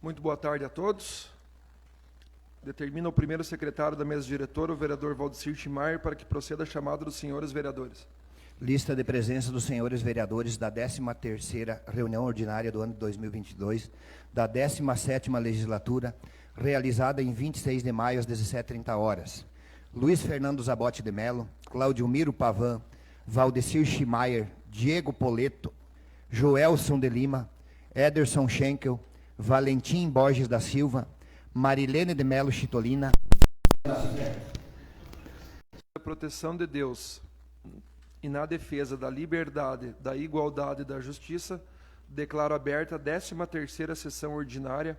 Muito boa tarde a todos. Determina o primeiro secretário da mesa diretora, o vereador Valdecir Schmaier, para que proceda a chamada dos senhores vereadores. Lista de presença dos senhores vereadores da 13ª reunião ordinária do ano de 2022, da 17ª legislatura, realizada em 26 de maio às 17h30. Luiz Fernando Zabotti de Mello, Claudio Miro Pavan, Valdecir Schmaier, Diego Poleto, Joelson de Lima, Ederson Schenkel, Valentim Borges da Silva, Marilene de Mello Chitolina. A proteção de Deus e na defesa da liberdade, da igualdade e da justiça, declaro aberta a 13ª sessão ordinária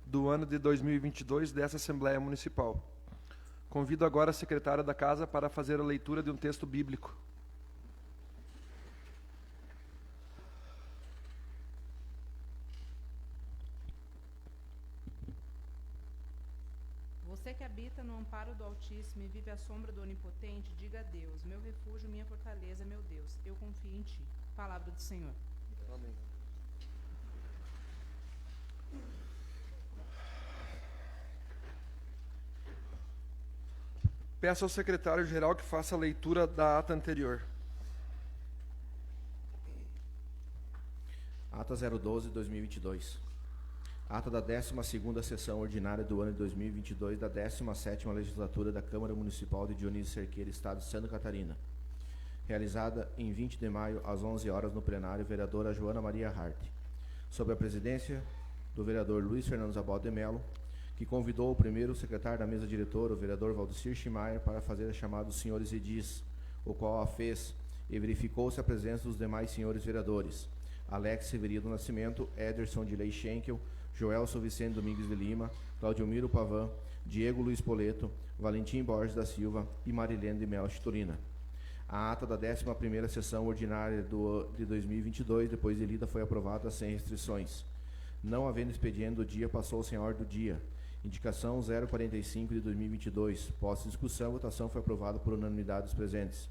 do ano de 2022 dessa Assembleia Municipal. Convido agora a secretária da Casa para fazer a leitura de um texto bíblico. Você que habita no amparo do Altíssimo e vive à sombra do Onipotente, diga a Deus, meu refúgio, minha fortaleza, meu Deus, eu confio em Ti. Palavra do Senhor. Amém. Peço ao secretário-geral que faça a leitura da ata anterior. Ata 012/2022. Ata da 12ª sessão ordinária do ano de 2022 da 17ª legislatura da Câmara Municipal de Dionísio Cerqueira, Estado de Santa Catarina. Realizada em 20 de maio, às 11 horas, no plenário, vereadora Joana Maria Hart. Sob a presidência do vereador Luiz Fernando Zabotti de Mello, que convidou o primeiro secretário da mesa diretora, o vereador Valdecir Schmaier, para fazer a chamada dos senhores edis, o qual a fez e verificou-se a presença dos demais senhores vereadores: Alex Severino Nascimento, Ederson Dilei Schenkel, Joelson Vicente Domingues de Lima, Claudio Miro Pavan, Diego Luiz Poleto, Valentim Borges da Silva e Marilene de Mello Chitolina. A ata da 11ª sessão ordinária de 2022, depois de lida, foi aprovada sem restrições. Não havendo expediente do dia, passou-se em ordem do dia. Indicação 045 de 2022. Posse de discussão, votação foi aprovada por unanimidade dos presentes.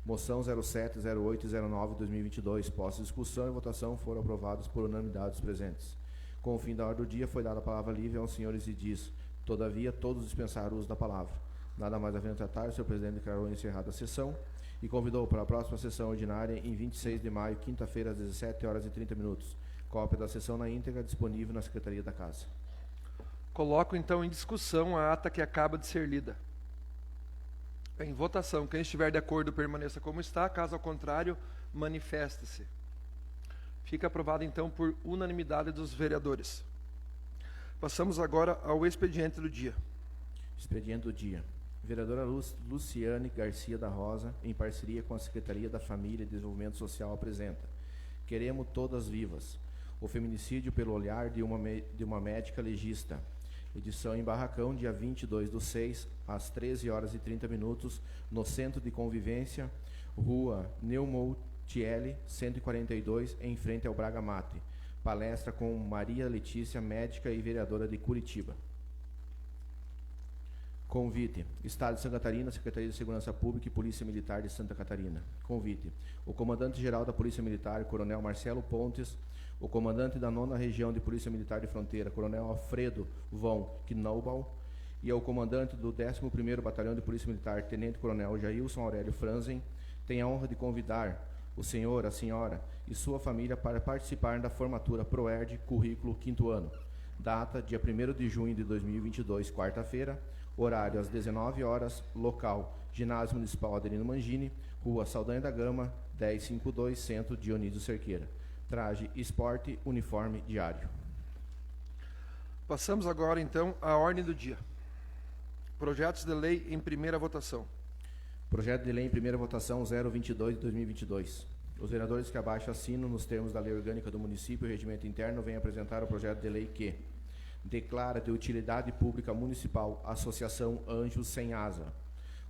Moção 07, 08 e 09 de 2022. Posse de discussão e votação foram aprovados por unanimidade dos presentes. Com o fim da ordem do dia, foi dada a palavra livre aos senhores e diz: todavia, todos dispensaram o uso da palavra. Nada mais havendo tratar, o senhor presidente declarou encerrada a sessão e convidou para a próxima sessão ordinária em 26 de maio, quinta-feira, às 17h30. Cópia da sessão na íntegra disponível na Secretaria da Casa. Coloco então em discussão a ata que acaba de ser lida. Em votação, quem estiver de acordo permaneça como está, caso ao contrário, manifeste-se. Fica aprovado então por unanimidade dos vereadores. Passamos agora ao expediente do dia. Expediente do dia. Vereadora Luciane Garcia da Rosa, em parceria com a Secretaria da Família e Desenvolvimento Social, apresenta: Queremos todas vivas. O feminicídio pelo olhar de uma médica legista. Edição em Barracão, dia 22/6, às 13h30, no Centro de Convivência, Rua Neumoutielli, 142, em frente ao Braga Mate. Palestra com Maria Letícia, médica e vereadora de Curitiba. Convite: Estado de Santa Catarina, Secretaria de Segurança Pública e Polícia Militar de Santa Catarina. Convite: o comandante-geral da Polícia Militar, Coronel Marcelo Pontes, o comandante da 9ª Região de Polícia Militar de Fronteira, Coronel Alfredo von Knaubal, e ao comandante do 11º Batalhão de Polícia Militar, Tenente Coronel Jailson Aurélio Franzen, tem a honra de convidar o senhor, a senhora e sua família para participar da formatura ProERD Currículo 5º ano. Data: dia 1º de junho de 2022, quarta-feira. Horário: às 19 horas. Local: Ginásio Municipal Adelino Mangini, Rua Saldanha da Gama, 1052, Centro Dionísio Cerqueira. Traje esporte, uniforme diário. Passamos agora então à ordem do dia. Projetos de lei em primeira votação. Projeto de lei em primeira votação 022 de 2022. Os vereadores que abaixo assinam nos termos da Lei Orgânica do Município e Regimento Interno vêm apresentar o projeto de lei que declara de utilidade pública municipal a Associação Anjos Sem Asa.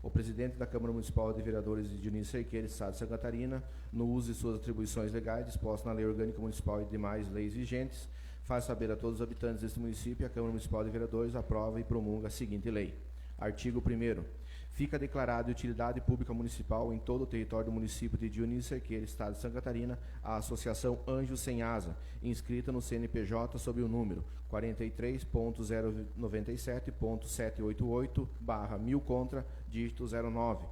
O presidente da Câmara Municipal de Vereadores de Dionísio Cerqueira, Estado de Santa Catarina, no uso de suas atribuições legais dispostas na Lei Orgânica Municipal e demais leis vigentes, faz saber a todos os habitantes deste município e a Câmara Municipal de Vereadores aprova e promulga a seguinte lei. Artigo 1º. Fica declarada de utilidade pública municipal em todo o território do município de Dionísio Cerqueira, estado de Santa Catarina, a Associação Anjos Sem Asa, inscrita no CNPJ sob o número 43.097.788/1000 contra, dígito 09,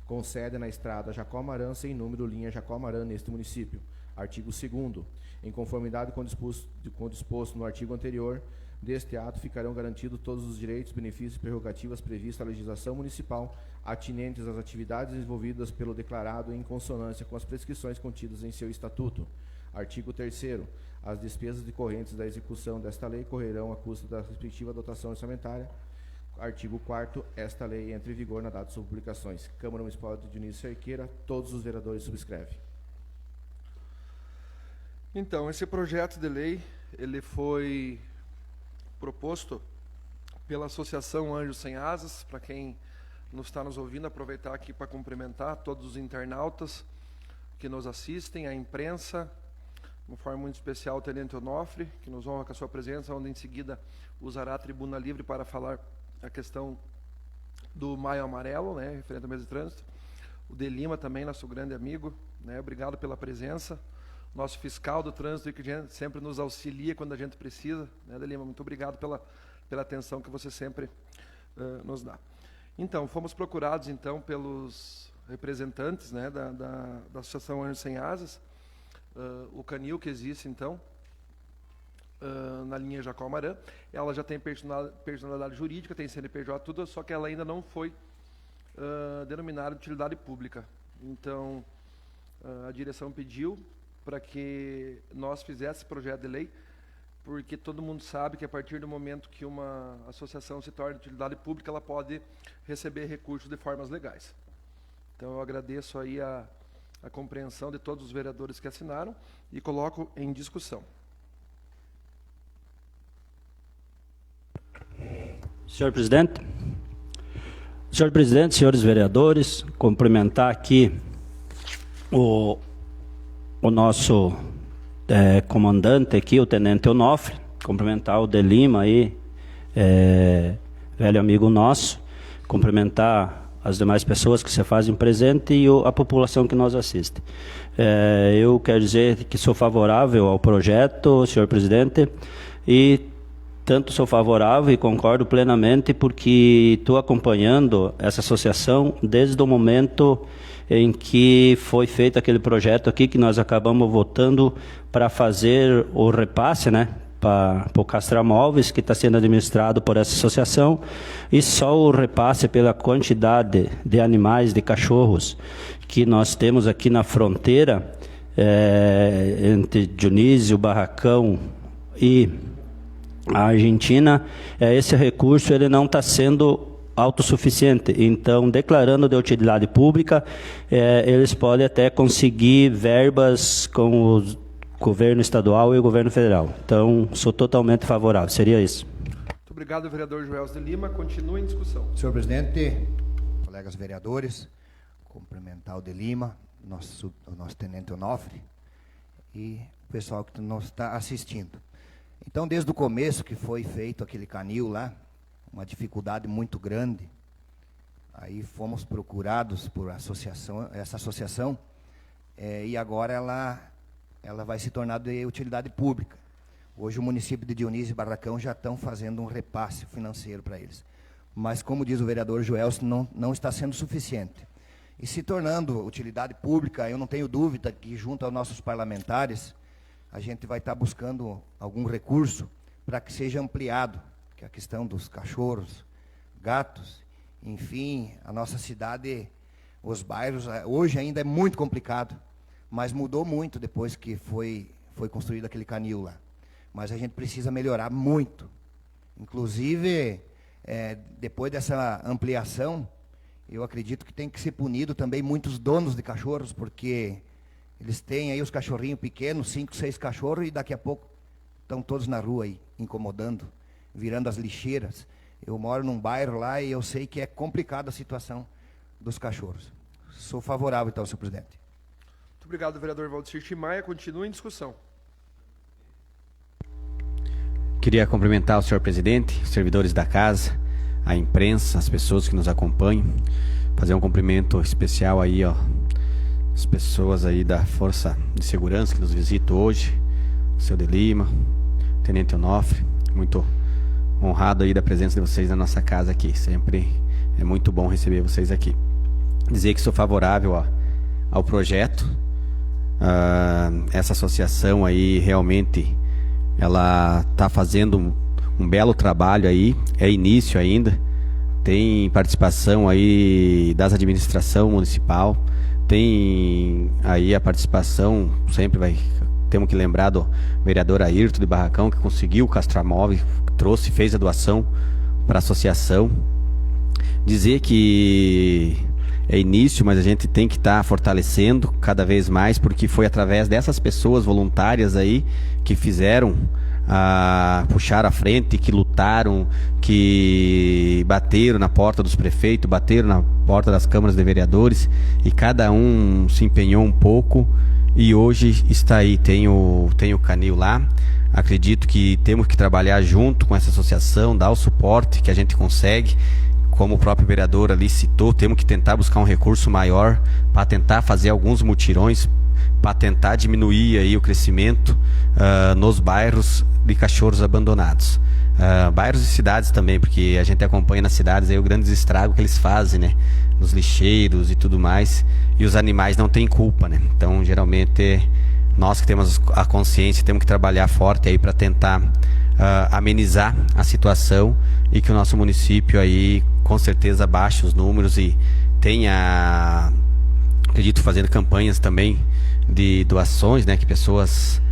com sede na estrada Jacó-Marã, sem número, linha Jacó-Marã, neste município. Artigo 2º. Em conformidade com o disposto no artigo anterior, deste ato ficarão garantidos todos os direitos, benefícios e prerrogativas previstos na legislação municipal atinentes às atividades desenvolvidas pelo declarado em consonância com as prescrições contidas em seu estatuto. Artigo 3º. As despesas decorrentes da execução desta lei correrão à custa da respectiva dotação orçamentária. Artigo 4º. Esta lei entra em vigor na data de suas publicações. Câmara Municipal de Dionísio Cerqueira. Todos os vereadores subscrevem. Então, esse projeto de lei, ele foi proposto pela Associação Anjos Sem Asas. Para quem está nos ouvindo, aproveitar aqui para cumprimentar todos os internautas que nos assistem, a imprensa, de uma forma muito especial o Tenente Onofre, que nos honra com a sua presença, onde em seguida usará a tribuna livre para falar a questão do Maio Amarelo, né, referente ao mês de trânsito. O De Lima também, nosso grande amigo, né, obrigado pela presença. Nosso fiscal do trânsito, que sempre nos auxilia quando a gente precisa, né, De Lima, muito obrigado pela atenção que você sempre nos dá. Então, fomos procurados então pelos representantes, né, da Associação Anjos Sem Asas, o canil que existe então na linha Jacó-Marã. Ela já tem personalidade jurídica, tem CNPJ, tudo, só que ela ainda não foi denominada de utilidade pública. Então, a direção pediu para que nós fizéssemos projeto de lei, porque todo mundo sabe que a partir do momento que uma associação se torna de utilidade pública, ela pode receber recursos de formas legais. Então, eu agradeço aí a compreensão de todos os vereadores que assinaram e coloco em discussão. Senhor presidente, senhores vereadores, cumprimentar aqui o nosso comandante aqui, o Tenente Onofre, cumprimentar o De Lima aí, velho amigo nosso, cumprimentar as demais pessoas que se fazem presente e a população que nos assiste. Eu quero dizer que sou favorável ao projeto, senhor presidente, e tanto sou favorável e concordo plenamente porque estou acompanhando essa associação desde o momento em que foi feito aquele projeto aqui que nós acabamos votando para fazer o repasse, né, para o Castramóveis, que está sendo administrado por essa associação, e só o repasse pela quantidade de animais, de cachorros que nós temos aqui na fronteira entre Dionísio, Barracão e a Argentina, esse recurso ele não está sendo autossuficiente. Então, declarando de utilidade pública, eles podem até conseguir verbas com o governo estadual e o governo federal. Então, sou totalmente favorável. Seria isso. Muito obrigado, vereador Joelso de Lima. Continua em discussão. Senhor presidente, colegas vereadores, cumprimentar o De Lima, o nosso tenente Onofre e o pessoal que nos está assistindo. Então, desde o começo que foi feito aquele canil lá, uma dificuldade muito grande, aí fomos procurados por essa associação, e agora ela vai se tornar de utilidade pública. Hoje o município de Dionísio e Barracão já estão fazendo um repasse financeiro para eles. Mas, como diz o vereador Joelso, não está sendo suficiente. E se tornando utilidade pública, eu não tenho dúvida que, junto aos nossos parlamentares, a gente vai estar buscando algum recurso para que seja ampliado, que é a questão dos cachorros, gatos, enfim, a nossa cidade, os bairros, hoje ainda é muito complicado, mas mudou muito depois que foi construído aquele canil lá. Mas a gente precisa melhorar muito. Inclusive, depois dessa ampliação, eu acredito que tem que ser punido também muitos donos de cachorros, porque eles têm aí os cachorrinhos pequenos, 5, 6 cachorros, e daqui a pouco estão todos na rua aí, incomodando, virando as lixeiras. Eu moro num bairro lá e eu sei que é complicada a situação dos cachorros. Sou favorável, então, senhor presidente. Muito obrigado, vereador Valdecir Chimaia. Continua em discussão. Queria cumprimentar o senhor presidente, os servidores da casa, a imprensa, as pessoas que nos acompanham. Fazer um cumprimento especial aí, ó, as pessoas aí da Força de Segurança que nos visitam hoje, o seu de Lima, o Tenente Onofre, muito honrado aí da presença de vocês na nossa casa aqui. Sempre é muito bom receber vocês aqui. Dizer que sou favorável ao projeto. Essa associação aí realmente ela está fazendo um belo trabalho aí, é início ainda, tem participação aí das administração municipal, tem aí a participação, temos que lembrar do vereador Ayrton de Barracão, que conseguiu o Castramóvel, trouxe, fez a doação para a associação. Dizer que é início, mas a gente tem que estar fortalecendo cada vez mais, porque foi através dessas pessoas voluntárias aí que fizeram, puxaram à frente, que lutaram, que bateram na porta dos prefeitos, bateram na porta das câmaras de vereadores, e cada um se empenhou um pouco, e hoje está aí, tem o canil lá. Acredito que temos que trabalhar junto com essa associação, dar o suporte que a gente consegue. Como o próprio vereador ali citou, temos que tentar buscar um recurso maior para tentar fazer alguns mutirões, para tentar diminuir aí o crescimento nos bairros de cachorros abandonados. Bairros e cidades também, porque a gente acompanha nas cidades aí o grande estrago que eles fazem, né? Nos lixeiros e tudo mais, e os animais não têm culpa, né? Então, geralmente, nós que temos a consciência, temos que trabalhar forte aí para tentar amenizar a situação, e que o nosso município aí com certeza baixe os números e tenha, acredito, fazendo campanhas também de doações, né, que pessoas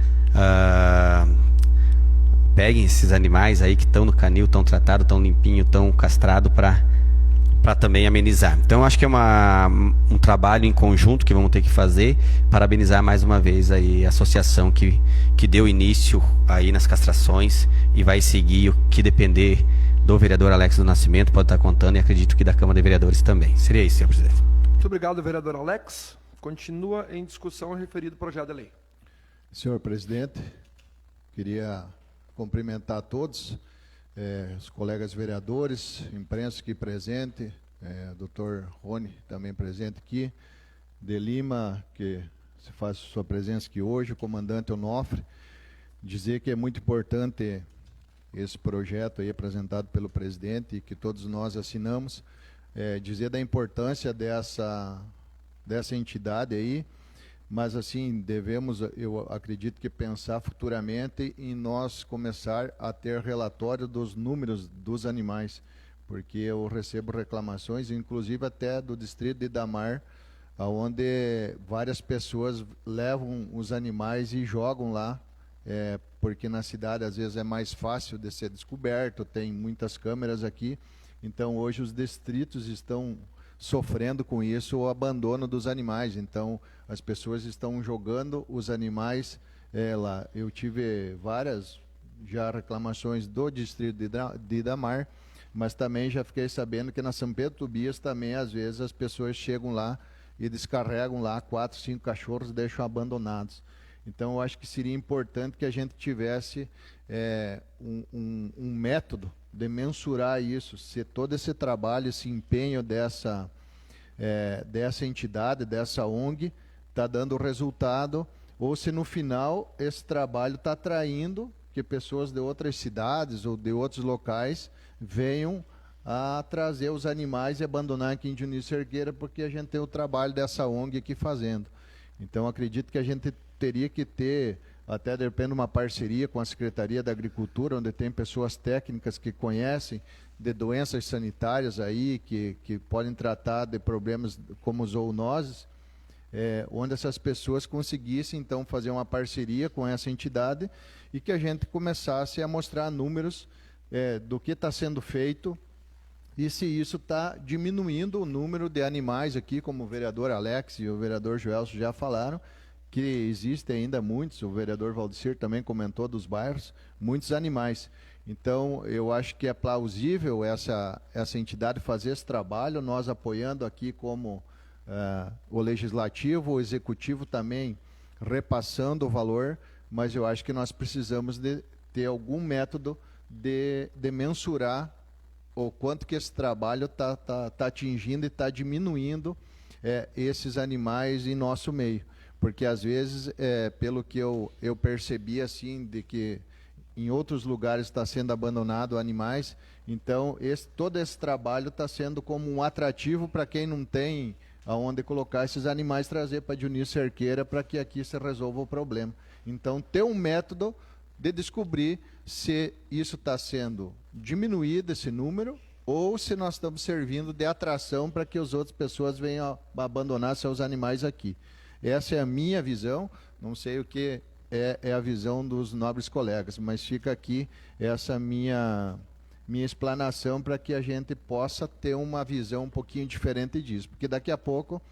peguem esses animais aí que estão no canil, estão tratados, estão limpinhos, estão castrados, para também amenizar. Então acho que é um trabalho em conjunto que vamos ter que fazer. Parabenizar mais uma vez aí a associação que deu início aí nas castrações, e vai seguir o que depender do vereador Alex do Nascimento, pode estar contando, e acredito que da Câmara de Vereadores também. Seria isso, senhor presidente. Muito obrigado, vereador Alex. Continua em discussão o referido projeto de lei. Senhor presidente, queria cumprimentar a todos, os colegas vereadores, imprensa aqui presente, doutor Rony também presente aqui, de Lima, que se faz sua presença aqui hoje, o comandante Onofre. Dizer que é muito importante esse projeto aí apresentado pelo presidente e que todos nós assinamos, dizer da importância dessa entidade aí, mas assim, devemos, eu acredito que pensar futuramente em nós começar a ter relatório dos números dos animais, porque eu recebo reclamações, inclusive até do distrito de Idamar, onde várias pessoas levam os animais e jogam lá, porque na cidade às vezes é mais fácil de ser descoberto, tem muitas câmeras aqui, então hoje os distritos estão sofrendo com isso, o abandono dos animais. Então as pessoas estão jogando os animais lá. Eu tive várias já reclamações do distrito de Idamar, mas também já fiquei sabendo que na São Pedro Tobias também às vezes as pessoas chegam lá e descarregam lá 4, 5 cachorros e deixam abandonados. Então eu acho que seria importante que a gente tivesse um método de mensurar isso, se todo esse trabalho, esse empenho dessa entidade, dessa ONG, está dando resultado, ou se no final esse trabalho está atraindo que pessoas de outras cidades ou de outros locais venham a trazer os animais e abandonar aqui em Dionísio Cerqueira, porque a gente tem o trabalho dessa ONG aqui fazendo. Então acredito que a gente teria que ter, até de repente, uma parceria com a Secretaria da Agricultura, onde tem pessoas técnicas que conhecem de doenças sanitárias aí, que podem tratar de problemas como zoonoses, onde essas pessoas conseguissem, então, fazer uma parceria com essa entidade e que a gente começasse a mostrar números do que está sendo feito e se isso está diminuindo o número de animais aqui, como o vereador Alex e o vereador Joelso já falaram, que existem ainda muitos, o vereador Valdecir também comentou dos bairros, muitos animais. Então, eu acho que é plausível essa entidade fazer esse trabalho, nós apoiando aqui como o Legislativo, o Executivo também repassando o valor, mas eu acho que nós precisamos de ter algum método de mensurar o quanto que esse trabalho está atingindo e está diminuindo esses animais em nosso meio. Porque, às vezes, pelo que eu percebi, assim, de que em outros lugares está sendo abandonado animais, então todo esse trabalho está sendo como um atrativo para quem não tem aonde colocar esses animais, trazer para Dionísio Cerqueira para que aqui se resolva o problema. Então, ter um método de descobrir se isso está sendo diminuído, esse número, ou se nós estamos servindo de atração para que as outras pessoas venham abandonar seus animais aqui. Essa é a minha visão, não sei o que é a visão dos nobres colegas, mas fica aqui essa minha explanação para que a gente possa ter uma visão um pouquinho diferente disso, porque daqui a pouco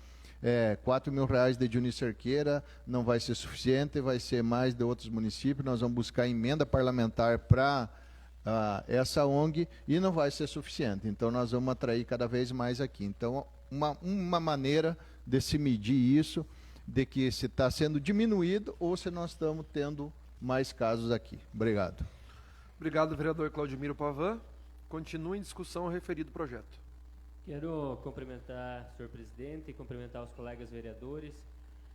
R$4.000 de Dionísio Cerqueira não vai ser suficiente, vai ser mais de outros municípios, nós vamos buscar emenda parlamentar para essa ONG e não vai ser suficiente, então nós vamos atrair cada vez mais aqui. Então, uma maneira de se medir isso, de que se está sendo diminuído ou se nós estamos tendo mais casos aqui. Obrigado. Obrigado, vereador Claudimiro Pavan. Continua em discussão o referido projeto. Quero cumprimentar o senhor presidente, cumprimentar os colegas vereadores,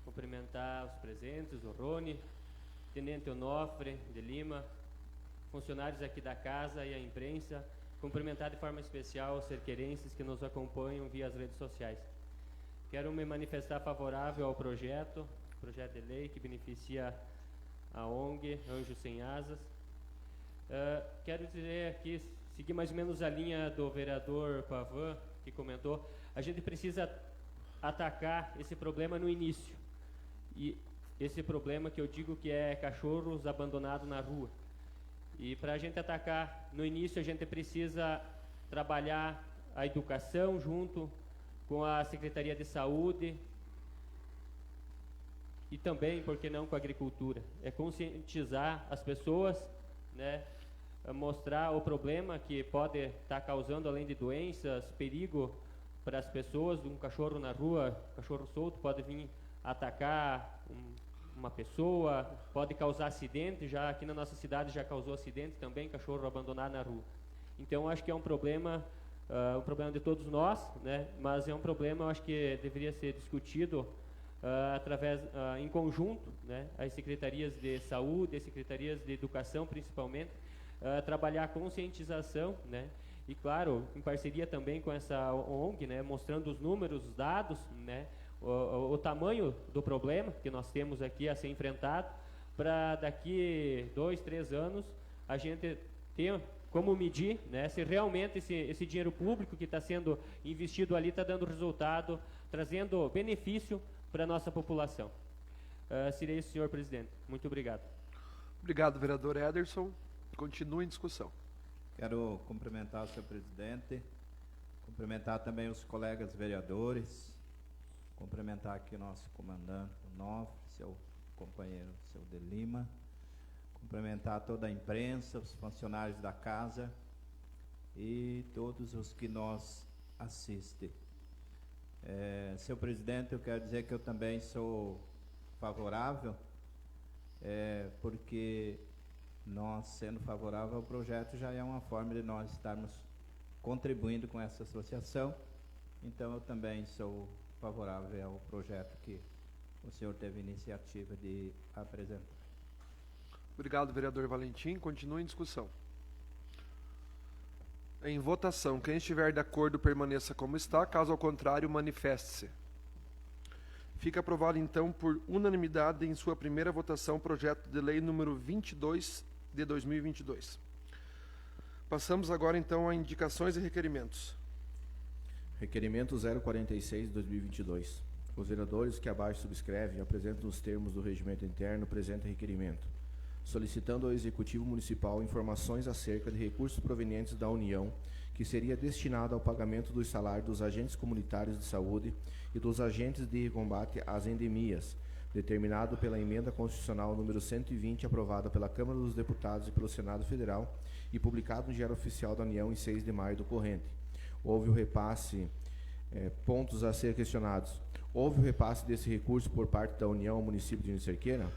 cumprimentar os presentes, o Rony, tenente Onofre de Lima, funcionários aqui da casa e a imprensa, cumprimentar de forma especial os cerqueirenses que nos acompanham via as redes sociais. Quero me manifestar favorável ao projeto de lei que beneficia a ONG Anjos Sem Asas. Quero dizer aqui, seguir mais ou menos a linha do vereador Pavan, que comentou, a gente precisa atacar esse problema no início. E esse problema que eu digo que é cachorros abandonados na rua. E para a gente atacar no início, a gente precisa trabalhar a educação junto com a Secretaria de Saúde e também, por que não, com a agricultura. É conscientizar as pessoas, né, mostrar o problema que pode estar causando, além de doenças, perigo para as pessoas. Um cachorro na rua, cachorro solto, pode vir atacar uma pessoa, pode causar acidente. Já aqui na nossa cidade já causou acidente também, cachorro abandonado na rua. Então, acho que é um problema de todos nós, né? Mas é um problema, eu acho que deveria ser discutido em conjunto, né? As secretarias de saúde, as secretarias de educação, principalmente, trabalhar a conscientização, né? E, claro, em parceria também com essa ONG, né? Mostrando os números, os dados, né? O tamanho do problema que nós temos aqui a ser enfrentado, para daqui 2, 3 anos a gente ter como medir, né, se realmente esse dinheiro público que está sendo investido ali está dando resultado, trazendo benefício para a nossa população. Seria isso, senhor presidente. Muito obrigado. Obrigado, vereador Ederson. Continua em discussão. Quero cumprimentar o senhor presidente, cumprimentar também os colegas vereadores, cumprimentar aqui o nosso comandante, o Onofre, seu companheiro, seu de Lima, cumprimentar toda a imprensa, os funcionários da casa e todos os que nos assistem. Senhor presidente, eu quero dizer que eu também sou favorável, porque nós, sendo favorável ao projeto, já é uma forma de nós estarmos contribuindo com essa associação. Então, eu também sou favorável ao projeto que o senhor teve iniciativa de apresentar. Obrigado, vereador Valentim. Continua em discussão. Em votação, quem estiver de acordo permaneça como está, caso ao contrário, manifeste-se. Fica aprovado, então, por unanimidade em sua primeira votação, o projeto de lei número 22 de 2022. Passamos agora, então, a indicações e requerimentos. Requerimento 046 de 2022. Os vereadores que abaixo subscrevem apresentam os termos do regimento interno presente requerimento, solicitando ao Executivo Municipal informações acerca de recursos provenientes da União que seria destinado ao pagamento dos salários dos agentes comunitários de saúde e dos agentes de combate às endemias, determinado pela Emenda Constitucional número 120, aprovada pela Câmara dos Deputados e pelo Senado Federal e publicado no Diário Oficial da União em 6 de maio do corrente. Houve o repasse, pontos a ser questionados. Houve o repasse desse recurso por parte da União ao município de Dionísio Cerqueira?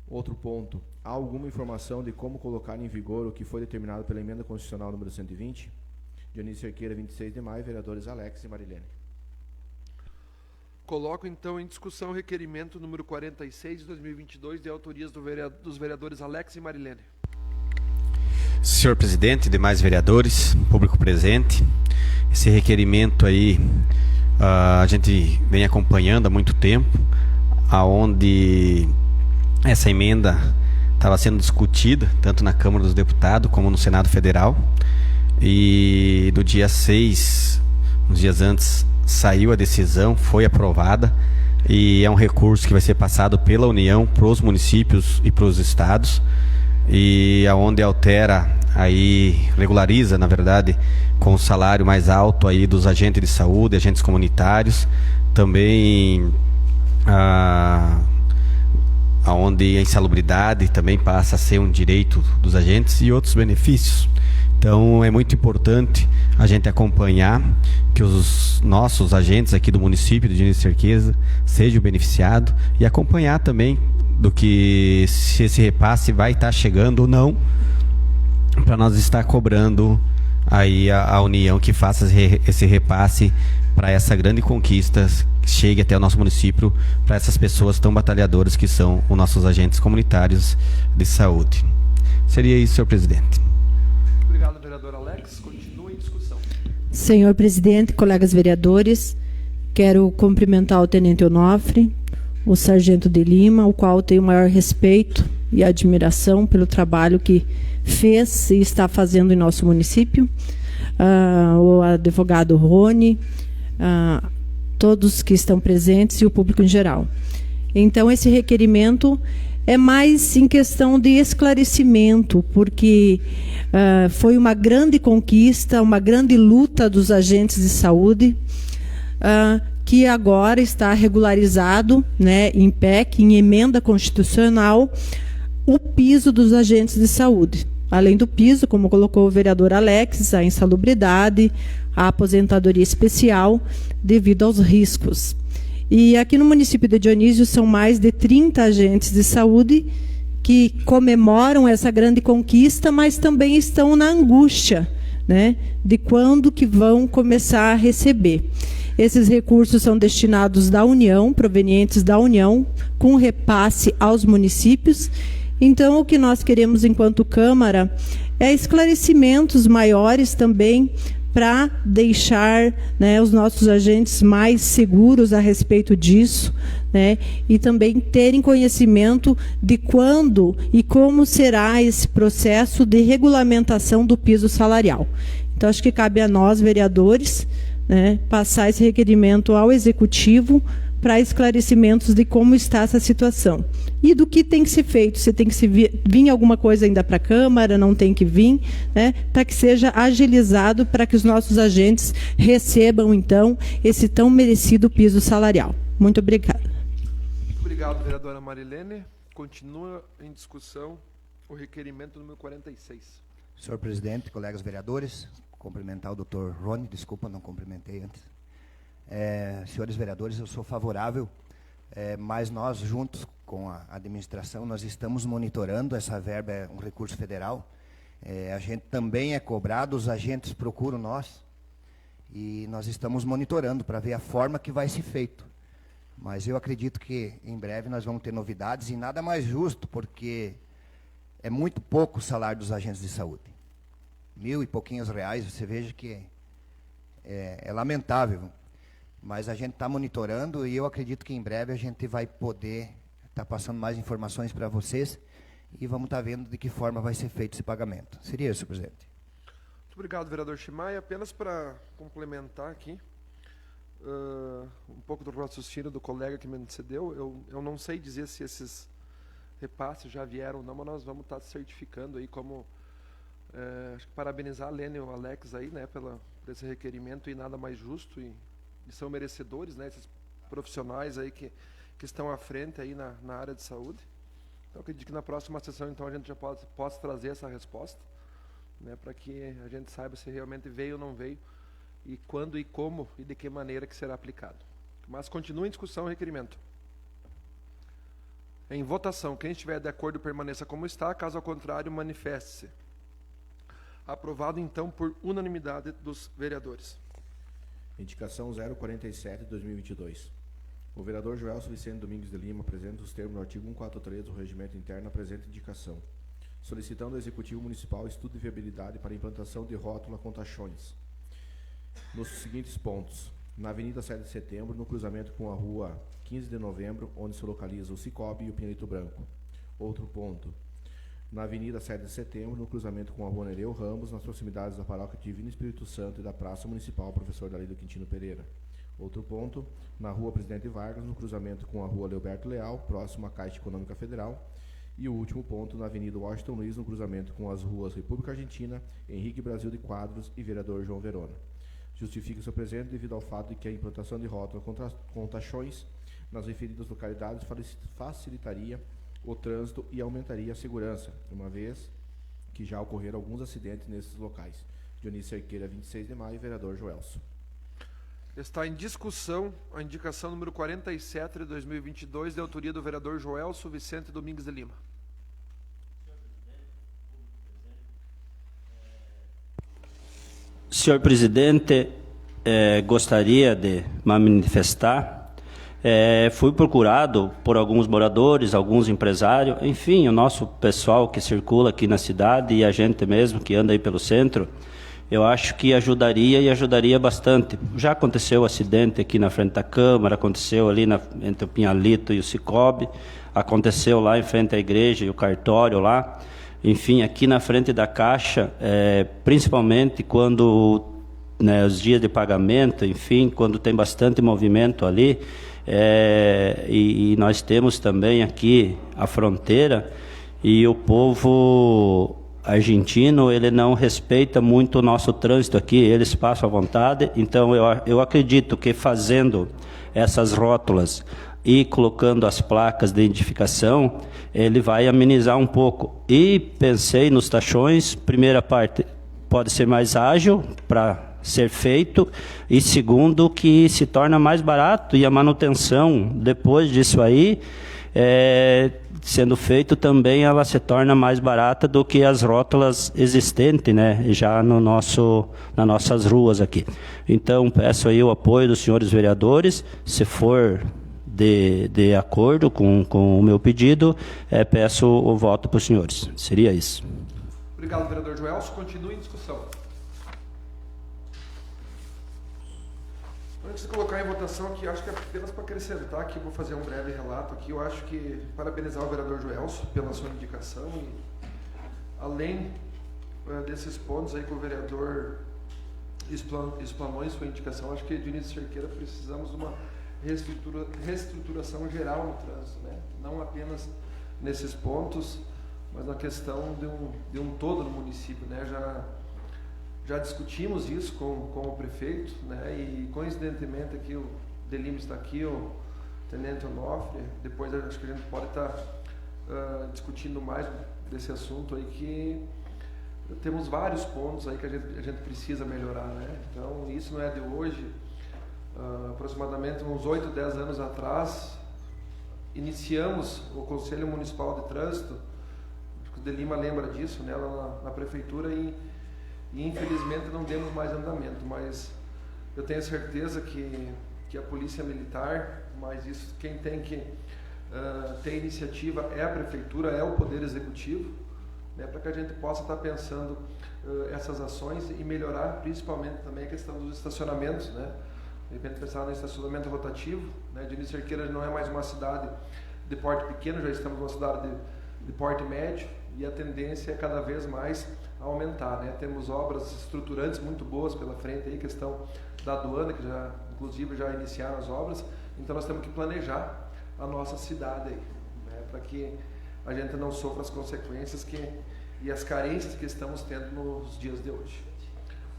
Outro ponto. Há alguma informação de como colocar em vigor o que foi determinado pela Emenda Constitucional número 120? Dionísio Cerqueira, 26 de maio, vereadores Alex e Marilene. Coloco, então, em discussão o requerimento número 46 de 2022, de autorias dos vereadores Alex e Marilene. Senhor presidente, demais vereadores, público presente, esse requerimento aí a gente vem acompanhando há muito tempo, aonde essa emenda estava sendo discutida tanto na Câmara dos Deputados como no Senado Federal, e do dia 6, uns dias antes, saiu a decisão, foi aprovada, e é um recurso que vai ser passado pela União para os municípios e para os estados, e aonde altera aí, regulariza, na verdade, com o salário mais alto aí dos agentes de saúde, agentes comunitários, também aonde a insalubridade também passa a ser um direito dos agentes e outros benefícios. Então é muito importante a gente acompanhar que os nossos agentes aqui do município de Dionísio Cerqueira sejam beneficiados e acompanhar também do que se esse repasse vai estar chegando ou não, para nós estar cobrando aí a União que faça esse repasse para essa grande conquista que chegue até o nosso município, para essas pessoas tão batalhadoras que são os nossos agentes comunitários de saúde. Seria isso, senhor presidente. Obrigado, vereador Alex. Continua em discussão. Senhor presidente, colegas vereadores, quero cumprimentar o tenente Onofre, o sargento de Lima, o qual tenho o maior respeito e admiração pelo trabalho que fez e está fazendo em nosso município, o advogado Rony, todos que estão presentes e o público em geral. Então, esse requerimento é mais em questão de esclarecimento, porque foi uma grande conquista, uma grande luta dos agentes de saúde, que agora está regularizado, né, em PEC, em emenda constitucional, o piso dos agentes de saúde. Além do piso, como colocou o vereador Alex, a insalubridade, a aposentadoria especial, devido aos riscos. E aqui no município de Dionísio são mais de 30 agentes de saúde que comemoram essa grande conquista, mas também estão na angústia, né, de quando que vão começar a receber. Esses recursos são destinados da União, provenientes da União, com repasse aos municípios. Então, o que nós queremos, enquanto Câmara, é esclarecimentos maiores também para deixar, né, os nossos agentes mais seguros a respeito disso, né, e também terem conhecimento de quando e como será esse processo de regulamentação do piso salarial. Então, acho que cabe a nós, vereadores, né, passar esse requerimento ao Executivo para esclarecimentos de como está essa situação. E do que tem que ser feito, se tem que vir alguma coisa ainda para a Câmara, não tem que vir, né, para que seja agilizado, para que os nossos agentes recebam, então, esse tão merecido piso salarial. Muito obrigada. Muito obrigado, vereadora Marilene. Continua em discussão o requerimento número 46. Senhor presidente, colegas vereadores, cumprimentar o doutor Rony, desculpa, não cumprimentei antes. Senhores vereadores, eu sou favorável, mas nós, juntos com a administração, nós estamos monitorando, essa verba é um recurso federal, a gente também é cobrado, os agentes procuram nós, e nós estamos monitorando para ver a forma que vai ser feito. Mas eu acredito que em breve nós vamos ter novidades, e nada mais justo, porque é muito pouco o salário dos agentes de saúde. R$1.000 e pouquinhos, você veja que é lamentável. Mas a gente está monitorando e eu acredito que em breve a gente vai poder estar passando mais informações para vocês e vamos estar vendo de que forma vai ser feito esse pagamento. Seria isso, presidente. Muito obrigado, vereador Chimaia. Apenas para complementar aqui, um pouco do raciocínio do colega que me antecedeu, eu não sei dizer se esses repasses já vieram ou não, mas nós vamos estar certificando aí como... acho que parabenizar a Lene e o Alex aí, né, por esse requerimento, e nada mais justo, e são merecedores, né, esses profissionais aí que estão à frente aí na área de saúde. Então, acredito que na próxima sessão, então, a gente já possa trazer essa resposta, né, para que a gente saiba se realmente veio ou não veio, e quando e como e de que maneira que será aplicado. Mas continua em discussão o requerimento. Em votação, quem estiver de acordo permaneça como está, caso ao contrário, manifeste-se. Aprovado, então, por unanimidade dos vereadores. Indicação 047 de 2022. O vereador Joelso Vicente Domingues de Lima apresenta os termos do artigo 143 do Regimento Interno à presente indicação, solicitando ao Executivo Municipal estudo de viabilidade para a implantação de rótula com taxões nos seguintes pontos: na Avenida 7 de Setembro, no cruzamento com a Rua 15 de Novembro, onde se localiza o Cicobi e o Pinheiro Branco. Outro ponto: na Avenida 7 de Setembro, no cruzamento com a Rua Nereu Ramos, nas proximidades da Paróquia Divino Espírito Santo e da Praça Municipal Professor Dalídio Quintino Pereira. Outro ponto: na Rua Presidente Vargas, no cruzamento com a Rua Leoberto Leal, próximo à Caixa Econômica Federal. E o último ponto, na Avenida Washington Luiz, no cruzamento com as ruas República Argentina, Henrique Brasil de Quadros e Vereador João Verona. Justifica o seu presente devido ao fato de que a implantação de rótula com taxões nas referidas localidades facilitaria o trânsito e aumentaria a segurança, uma vez que já ocorreram alguns acidentes nesses locais. Dionísio Cerqueira, 26 de maio, vereador Joelso. Está em discussão a indicação número 47 de 2022, de autoria do vereador Joelso Vicente Domingues de Lima. Senhor presidente, gostaria de manifestar. Fui procurado por alguns moradores, alguns empresários, enfim, o nosso pessoal que circula aqui na cidade e a gente mesmo que anda aí pelo centro. Eu acho que ajudaria e ajudaria bastante. Já aconteceu acidente aqui na frente da Câmara, aconteceu ali entre o Pinhalito e o Cicobi, aconteceu lá em frente à igreja e o cartório lá. Enfim, aqui na frente da Caixa, principalmente quando, né, os dias de pagamento, enfim, quando tem bastante movimento ali, e nós temos também aqui a fronteira, e o povo argentino, ele não respeita muito o nosso trânsito aqui, eles passam à vontade. Então eu acredito que fazendo essas rótulas e colocando as placas de identificação, ele vai amenizar um pouco. E pensei nos taxões, primeira parte, pode ser mais ágil para ser feito, e segundo, que se torna mais barato, e a manutenção depois disso aí, sendo feito também, ela se torna mais barata do que as rótulas existentes, né, já nas nossas ruas aqui. Então, peço aí o apoio dos senhores vereadores, se for de acordo com o meu pedido, peço o voto para os senhores. Seria isso. Obrigado, vereador Joelso. Continue em discussão. Antes de colocar em votação aqui, acho que apenas para acrescentar aqui, vou fazer um breve relato aqui. Eu acho que parabenizar o vereador Joelso pela sua indicação, e além desses pontos aí que o vereador explanou em sua indicação, acho que, Dionísio Cerqueira, precisamos de uma reestruturação geral no trânsito, né? Não apenas nesses pontos, mas na questão de um todo no município, né? Já discutimos isso com o prefeito, né? E coincidentemente aqui o Delima está aqui, o tenente Onofre. Depois acho que a gente pode estar discutindo mais desse assunto aí, que temos vários pontos aí que a gente precisa melhorar, né? Então isso não é de hoje. Aproximadamente uns 8, 10 anos atrás, iniciamos o Conselho Municipal de Trânsito. O Delima lembra disso, né? Lá na prefeitura, e infelizmente não demos mais andamento, mas eu tenho certeza que a Polícia Militar, mas isso, quem tem que ter iniciativa é a prefeitura, é o Poder Executivo, né, para que a gente possa estar pensando essas ações e melhorar principalmente também a questão dos estacionamentos, né? De repente pensar no estacionamento rotativo, né? Dionísio Cerqueira não é mais uma cidade de porte pequeno, já estamos numa cidade de porte médio, e a tendência é cada vez mais aumentar, né? Temos obras estruturantes muito boas pela frente aí, questão da aduana, que já, inclusive, já iniciaram as obras. Então nós temos que planejar a nossa cidade aí, né? Para que a gente não sofra as consequências e as carências que estamos tendo nos dias de hoje.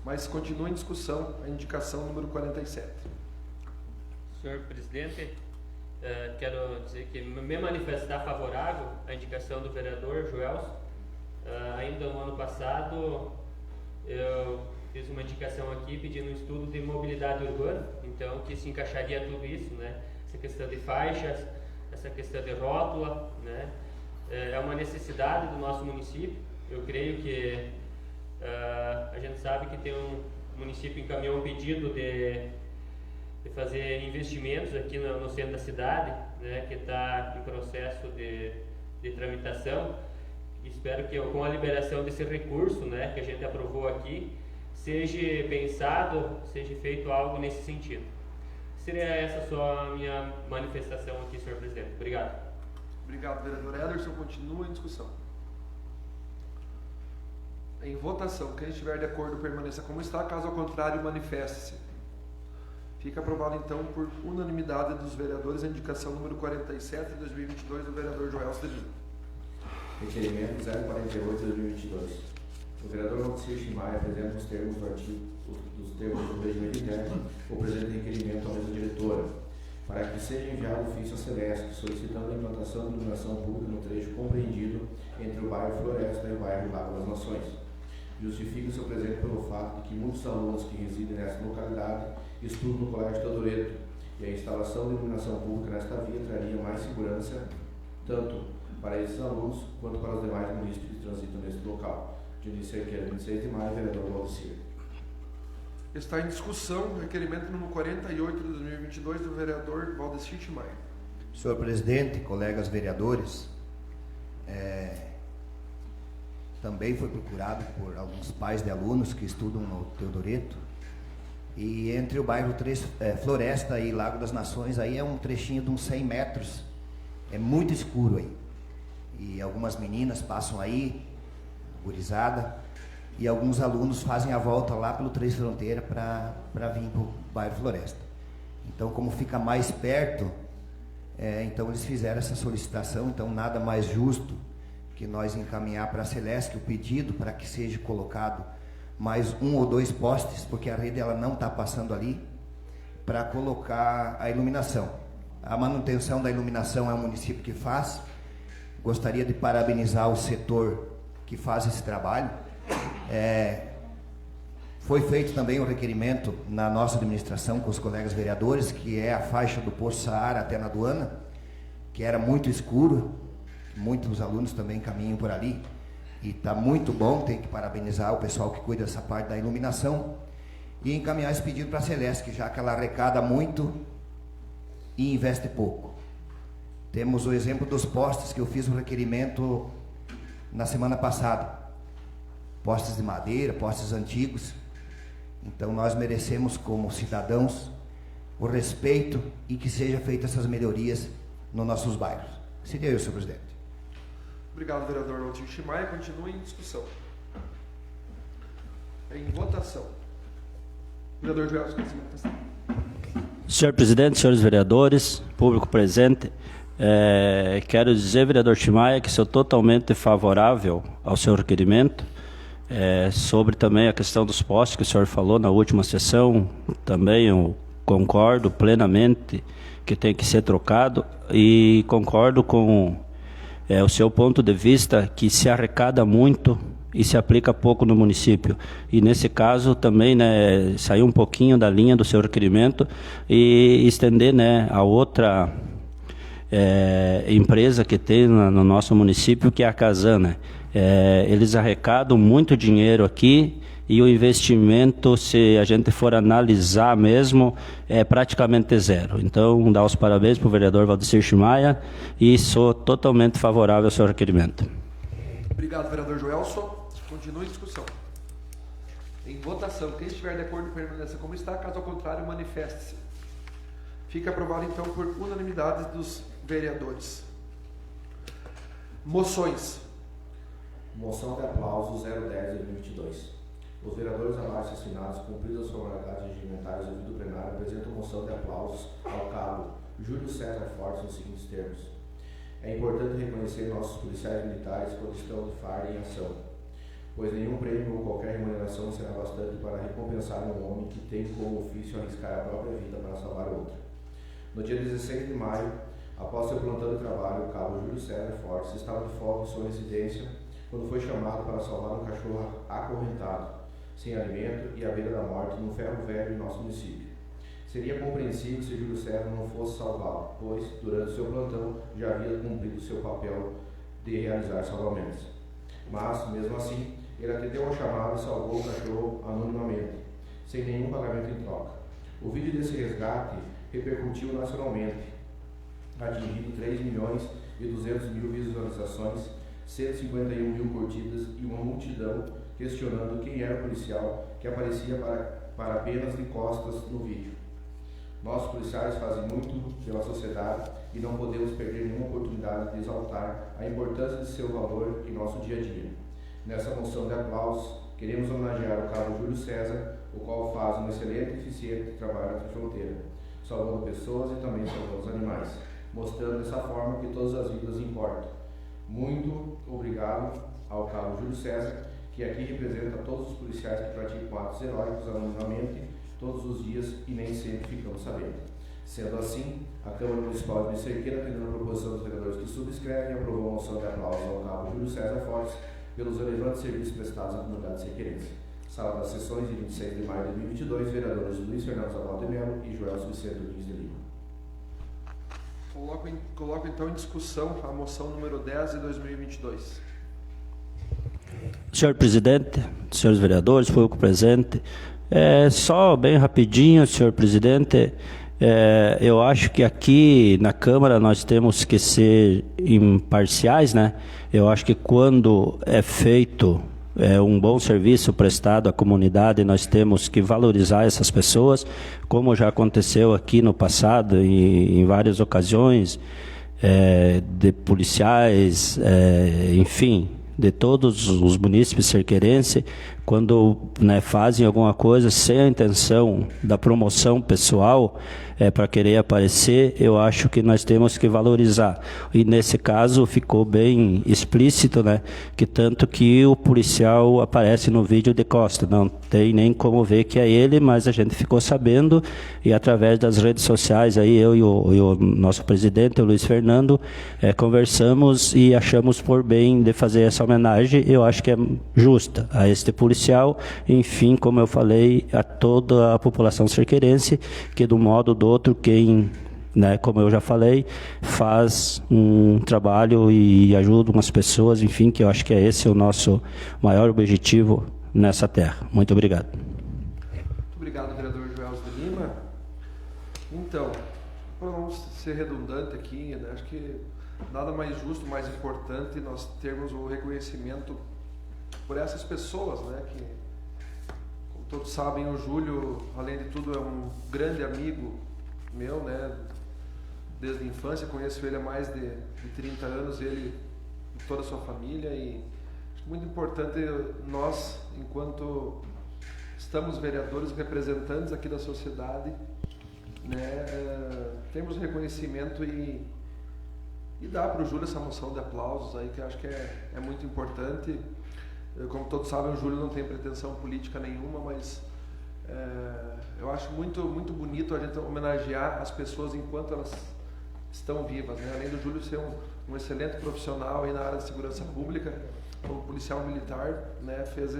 Mas continua em discussão a indicação número 47. Senhor presidente, quero dizer que me manifestar favorável à indicação do vereador Joelso. Ainda no ano passado eu fiz uma indicação aqui pedindo um estudo de mobilidade urbana, então que se encaixaria tudo isso, né? Essa questão de faixas, essa questão de rótula, né? É uma necessidade do nosso município. Eu creio que a gente sabe que tem um município encaminhou um pedido de fazer investimentos aqui no centro da cidade, né, que está em processo de tramitação. Espero que com a liberação desse recurso, né, que a gente aprovou aqui, seja pensado, seja feito algo nesse sentido. Seria essa só a minha manifestação aqui, senhor presidente. Obrigado. Obrigado, vereador Ederson. Continua em discussão. Em votação, quem estiver de acordo permaneça como está, caso ao contrário, manifeste-se. Fica aprovado então por unanimidade dos vereadores a indicação número 47 de 2022 do vereador Joelson de Lima. Requerimento 048 de 2022. O vereador Valdecir Chimaia apresenta os termos do regimento interno o presente requerimento à mesa diretora, para que seja enviado ofício à Celeste, solicitando a implantação de iluminação pública no trecho compreendido entre o bairro Floresta e o bairro Lago das Nações. Justifica o seu presente pelo fato de que muitos alunos que residem nessa localidade estudam no Colégio Teodoreto, e a instalação de iluminação pública nesta via traria mais segurança, tanto para esses alunos quanto para os demais munícipes que transitam neste local. Dionísio Cerqueira, 26 de maio, vereador Valdecir. Está em discussão o requerimento número 48 de 2022 do vereador Valdecir Chimaia. Senhor presidente, colegas vereadores, também foi procurado por alguns pais de alunos que estudam no Teodoreto, e entre o bairro Floresta e Lago das Nações, aí é um trechinho de uns 100 metros, é muito escuro aí, e algumas meninas passam aí, gurizada, e alguns alunos fazem a volta lá pelo Três Fronteira para vir para o bairro Floresta. Então, como fica mais perto, então eles fizeram essa solicitação. Então, nada mais justo que nós encaminhar para a Celeste o pedido para que seja colocado mais 1 ou 2 postes, porque a rede ela não está passando ali, para colocar a iluminação. A manutenção da iluminação é o município que faz. Gostaria de parabenizar o setor que faz esse trabalho. Foi feito também um requerimento na nossa administração com os colegas vereadores, que é a faixa do Poço Saara até na aduana, que era muito escuro, muitos alunos também caminham por ali, e está muito bom. Tem que parabenizar o pessoal que cuida dessa parte da iluminação e encaminhar esse pedido para a Celeste, já que ela arrecada muito e investe pouco. Temos o exemplo dos postes, que eu fiz um requerimento na semana passada, postes de madeira, postes antigos. Então nós merecemos, como cidadãos, o respeito e que sejam feitas essas melhorias nos nossos bairros. Seria eu, senhor presidente. Obrigado, vereador Valdecir Chimaia. Continua em discussão. Em votação. Vereador Joelson, com a manifestação. Senhor presidente, senhores vereadores, público presente, quero dizer, vereador Chimaia, que sou totalmente favorável ao seu requerimento. Sobre também a questão dos postes que o senhor falou na última sessão, também eu concordo plenamente que tem que ser trocado, e concordo com o seu ponto de vista que se arrecada muito e se aplica pouco no município. E nesse caso também, né, sair um pouquinho da linha do seu requerimento e estender, né, a outra empresa que tem no nosso município, que é a Casana. Eles arrecadam muito dinheiro aqui, e o investimento, se a gente for analisar mesmo, é praticamente zero. Então, dá os parabéns para o vereador Valdecir Chimaia e sou totalmente favorável ao seu requerimento. Obrigado, vereador Joelson. Continua em discussão. Em votação, quem estiver de acordo permaneça como está, caso ao contrário, manifeste-se. Fica aprovado então por unanimidade dos vereadores. Moções. Moção de aplauso 010 de 2022. Os vereadores abaixo assinados, cumpridas as formalidades regimentares devido ao plenário, apresentam moção de aplausos ao cabo Júlio César Fortes nos seguintes termos. É importante reconhecer nossos policiais militares quando estão de farda em ação, pois nenhum prêmio ou qualquer remuneração será bastante para recompensar um homem que tem como ofício arriscar a própria vida para salvar outra. No dia 16 de maio, após seu plantão de trabalho, o cabo Júlio César Fortes estava de folga em sua residência quando foi chamado para salvar um cachorro acorrentado, sem alimento e à beira da morte, num ferro velho em nosso município. Seria compreensível se Júlio César não fosse salvado, pois, durante seu plantão, já havia cumprido seu papel de realizar salvamentos. Mas, mesmo assim, ele atendeu ao chamado e salvou o cachorro anonimamente, sem nenhum pagamento em troca. O vídeo desse resgate repercutiu nacionalmente, atingindo 3.200.000 visualizações, 151.000 curtidas e uma multidão questionando quem era o policial que aparecia para apenas de costas no vídeo. Nossos policiais fazem muito pela sociedade e não podemos perder nenhuma oportunidade de exaltar a importância de seu valor em nosso dia a dia. Nessa moção de aplausos, queremos homenagear o cabo Júlio César, o qual faz um excelente e eficiente trabalho na fronteira, salvando pessoas e também salvando os animais, mostrando dessa forma que todas as vidas importam. Muito obrigado ao cabo Júlio César, que aqui representa todos os policiais que praticam atos heróicos anonimamente todos os dias e nem sempre ficamos sabendo. Sendo assim, a Câmara Municipal de Cerqueira, atendendo a proposição dos vereadores que subscrevem, aprovou a moção de aplauso ao cabo Júlio César Fortes pelos relevantes serviços prestados à comunidade cerqueirense. Sala das sessões de 26 de maio de 2022, vereadores Luiz Fernando Zabal de Melo e Joel Vicente Nunes de Lima. Coloco então em discussão a moção número 10 de 2022. Senhor presidente, senhores vereadores, público presente, só bem rapidinho, senhor presidente, eu acho que aqui na Câmara nós temos que ser imparciais, né? Eu acho que quando é feito um bom serviço prestado à comunidade, nós temos que valorizar essas pessoas, como já aconteceu aqui no passado e em várias ocasiões, de policiais, enfim, de todos os munícipes cerqueirenses, quando fazem alguma coisa sem a intenção da promoção pessoal, para querer aparecer, eu acho que nós temos que valorizar. E nesse caso ficou bem explícito, que tanto que o policial aparece no vídeo de costa, não tem nem como ver que é ele, mas a gente ficou sabendo e através das redes sociais, aí eu e o nosso presidente, o Luiz Fernando, conversamos e achamos por bem de fazer essa homenagem. Eu acho que é justa a este policial, enfim, como eu falei, a toda a população cerqueirense, que de um modo ou do outro, quem, como eu já falei, faz um trabalho e ajuda umas pessoas, enfim, que eu acho que esse o nosso maior objetivo nessa terra. Muito obrigado. Muito obrigado, vereador Joel de Lima. Então, para não ser redundante aqui, acho que nada mais justo, mais importante nós termos o reconhecimento por essas pessoas, que, como todos sabem, o Júlio, além de tudo, é um grande amigo meu, desde a infância, conheço ele há mais de 30 anos, ele e toda a sua família, e acho muito importante nós, enquanto estamos vereadores, representantes aqui da sociedade, temos reconhecimento e dar para o Júlio essa moção de aplausos aí, que eu acho que é muito importante. Como todos sabem, o Júlio não tem pretensão política nenhuma, mas eu acho muito, muito bonito a gente homenagear as pessoas enquanto elas estão vivas, Além do Júlio ser um excelente profissional aí na área de segurança pública, como policial militar, fez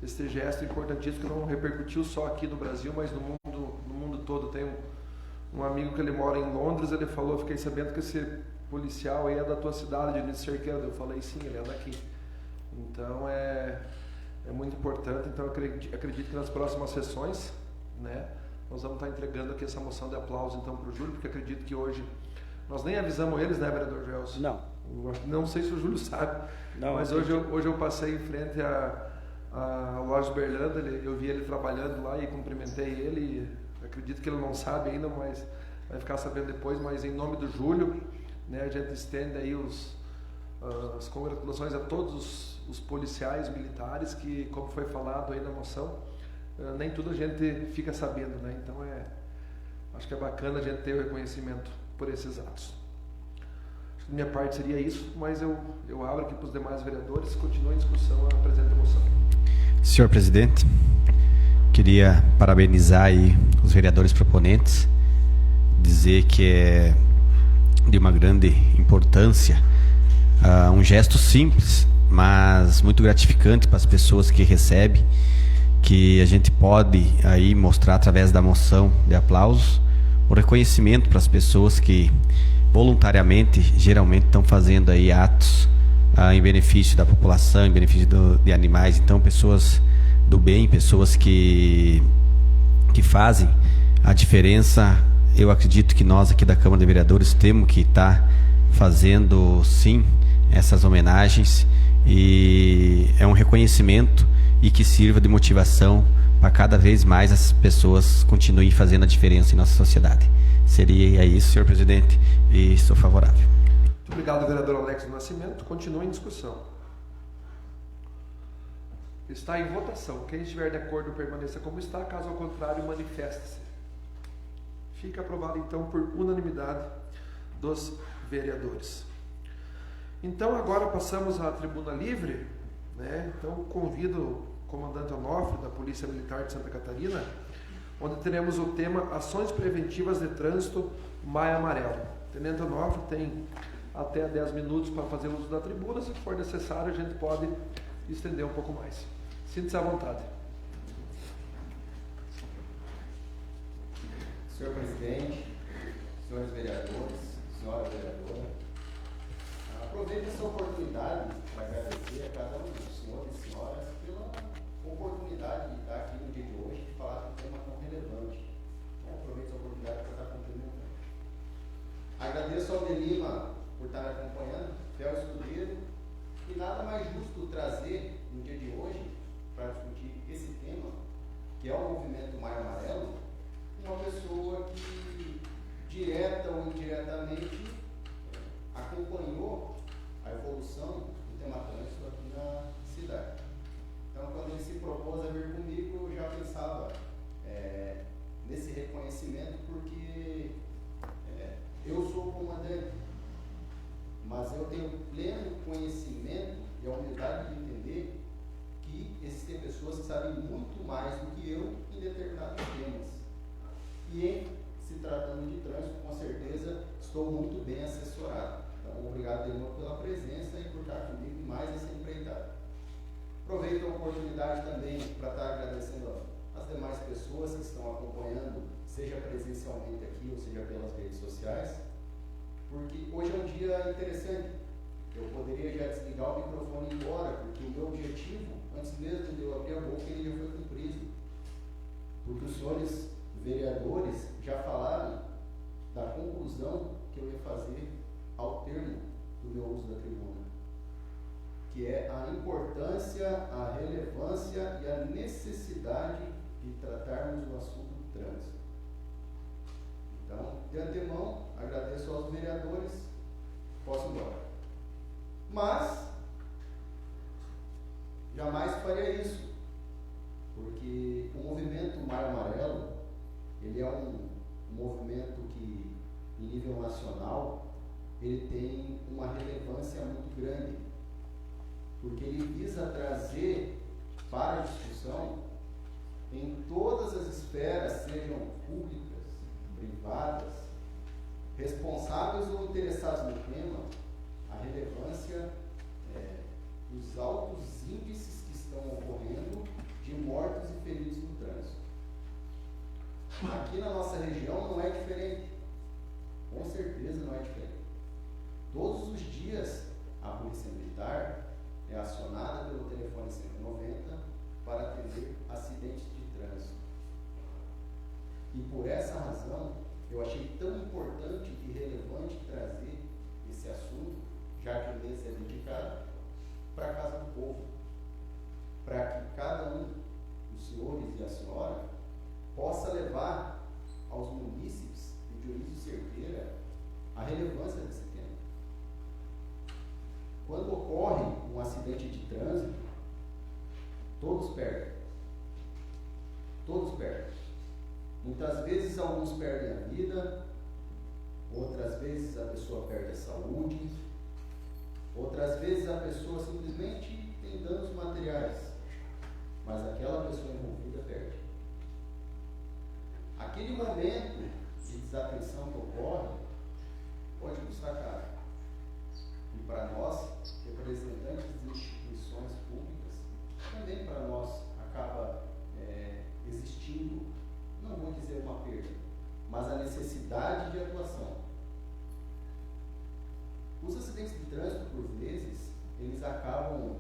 este gesto importantíssimo que não repercutiu só aqui no Brasil, mas no mundo todo. Tem um amigo que ele mora em Londres, ele falou, fiquei sabendo que esse policial aí é da tua cidade, de Cerqueira. Eu falei, sim, ele é daqui. Então é muito importante. Então acredito que nas próximas sessões, nós vamos estar entregando aqui essa moção de aplauso então para o Júlio, porque acredito que hoje nós nem avisamos eles, vereador Gelson? Não. Não sei se o Júlio sabe, não, mas hoje eu passei em frente à loja de Berlândia, eu vi ele trabalhando lá e cumprimentei ele. Acredito que ele não sabe ainda, mas vai ficar sabendo depois. Mas em nome do Júlio, a gente estende aí as congratulações a todos os policiais militares que, como foi falado aí na moção, nem tudo a gente fica sabendo, Então acho que é bacana a gente ter o reconhecimento por esses atos. Acho que da minha parte seria isso, mas eu abro aqui para os demais vereadores. Continua em discussão a presente moção. Senhor presidente, queria parabenizar aí os vereadores proponentes, dizer que é de uma grande importância, um gesto simples, mas muito gratificante para as pessoas que recebem, que a gente pode aí mostrar através da moção de aplausos o reconhecimento para as pessoas que voluntariamente, geralmente estão fazendo aí atos em benefício da população, em benefício de animais. Então, pessoas do bem, pessoas que fazem a diferença. Eu acredito que nós aqui da Câmara de Vereadores temos que estar fazendo, sim, essas homenagens, e é um reconhecimento e que sirva de motivação para cada vez mais as pessoas continuem fazendo a diferença em nossa sociedade. Seria isso, senhor presidente, e sou favorável. Muito obrigado, vereador Alex do Nascimento. Continua em discussão. Está em votação. Quem estiver de acordo, permaneça como está. Caso ao contrário, manifeste-se. Fica aprovado, então, por unanimidade dos vereadores. Então, agora passamos à tribuna livre, né? Então, convido o comandante Onofre, da Polícia Militar de Santa Catarina, onde teremos o tema Ações Preventivas de Trânsito Maio Amarelo. O tenente Onofre tem até 10 minutos para fazer uso da tribuna. Se for necessário, a gente pode estender um pouco mais. Sinta-se à vontade. Senhor presidente, senhores vereadores, senhora vereadora, aproveito essa oportunidade para agradecer a cada um dos senhores e senhoras pela oportunidade de estar aqui no dia de hoje e falar de um tema tão relevante. Então, aproveito essa oportunidade para estar cumprimentando. Agradeço ao De Lima por estar me acompanhando, fiel escudeiro, e nada mais justo trazer no dia de hoje para discutir esse tema, que é o movimento Maio Amarelo, uma pessoa que, direta ou indiretamente, acompanhou a evolução do tema trânsito aqui na cidade. Então, quando ele se propôs a vir comigo, eu já pensava nesse reconhecimento, porque eu sou o comandante, mas eu tenho pleno conhecimento e a humildade de entender que existem pessoas que sabem muito mais do que eu em determinados temas. E em se tratando de trânsito, com certeza estou muito bem assessorado. Então, obrigado de novo pela presença e por estar comigo em mais essa empreitada. Aproveito a oportunidade também para estar agradecendo as demais pessoas que estão acompanhando, seja presencialmente aqui ou seja pelas redes sociais, porque hoje é um dia interessante. Eu poderia já desligar o microfone e ir embora, porque o meu objetivo, antes mesmo de eu abrir a boca, ele já foi cumprido. Porque os senhores vereadores já falaram da conclusão que eu ia fazer ao termo do meu uso da tribuna, que é a importância, a relevância e a necessidade de tratarmos o assunto do trânsito. Então, de antemão, agradeço aos vereadores, posso ir embora. Mas, jamais faria isso, porque o movimento Maio Amarelo, ele é um movimento que, em nível nacional, ele tem uma relevância muito grande, porque ele visa trazer para a discussão, em todas as esferas, sejam públicas, privadas, responsáveis ou interessados no tema, a relevância dos altos índices que estão ocorrendo de mortos e feridos no trânsito. Aqui na nossa região não é diferente, com certeza não é diferente. Todos os dias a Polícia Militar é acionada pelo telefone 190 para atender acidentes de trânsito. E por essa razão, eu achei tão importante e relevante trazer esse assunto, já que o mês é dedicado, para a Casa do Povo, para que cada um dos senhores e a senhora possa levar aos munícipes de Dionísio Cerqueira a relevância desse tema. Quando ocorre um acidente de trânsito, todos perdem. Todos perdem. Muitas vezes alguns perdem a vida, outras vezes a pessoa perde a saúde, outras vezes a pessoa simplesmente tem danos materiais, mas aquela pessoa envolvida perde. Aquele momento de desatenção que ocorre pode custar caro. E para nós, representantes de instituições públicas, também para nós acaba necessidade de atuação. Os acidentes de trânsito, por vezes, eles acabam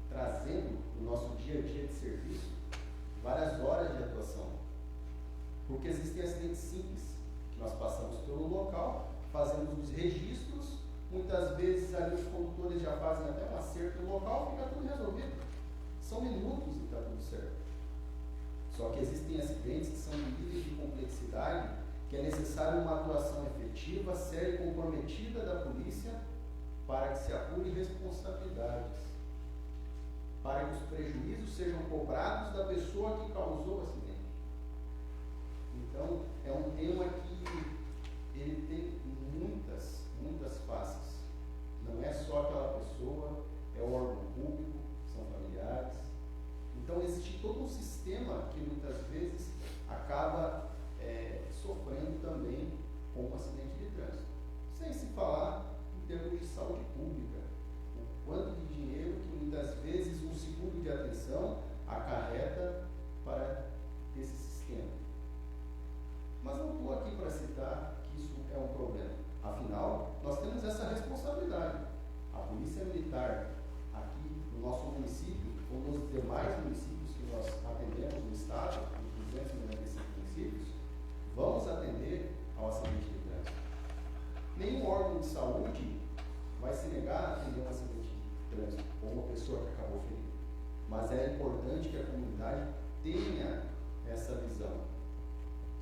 trazendo no nosso dia a dia de serviço várias horas de atuação. Porque existem acidentes simples, que nós passamos pelo local, fazemos os registros, muitas vezes ali os condutores já fazem até um acerto no local e fica tudo resolvido. São minutos e está tudo certo. Só que existem acidentes que são de níveis de complexidade que é necessário uma atuação efetiva, séria e comprometida da polícia para que se apure responsabilidades, para que os prejuízos sejam cobrados da pessoa que causou o acidente. Então, é um tema que ele tem muitas faces. Não é só aquela pessoa, é o órgão público, são familiares. Então, existe todo um sistema que muitas vezes acaba sofrendo também com o acidente de trânsito. Sem se falar em termos de saúde pública, o quanto de dinheiro que muitas vezes um seguro de atenção acarreta para esse sistema. Mas não estou aqui para citar que isso é um problema. Afinal, nós temos essa responsabilidade. A Polícia Militar, aqui no nosso município, ou nos demais municípios que nós atendemos no estado, os 295 municípios, vamos atender ao acidente de trânsito. Nenhum órgão de saúde vai se negar a atender um acidente de trânsito ou uma pessoa que acabou ferida. Mas é importante que a comunidade tenha essa visão,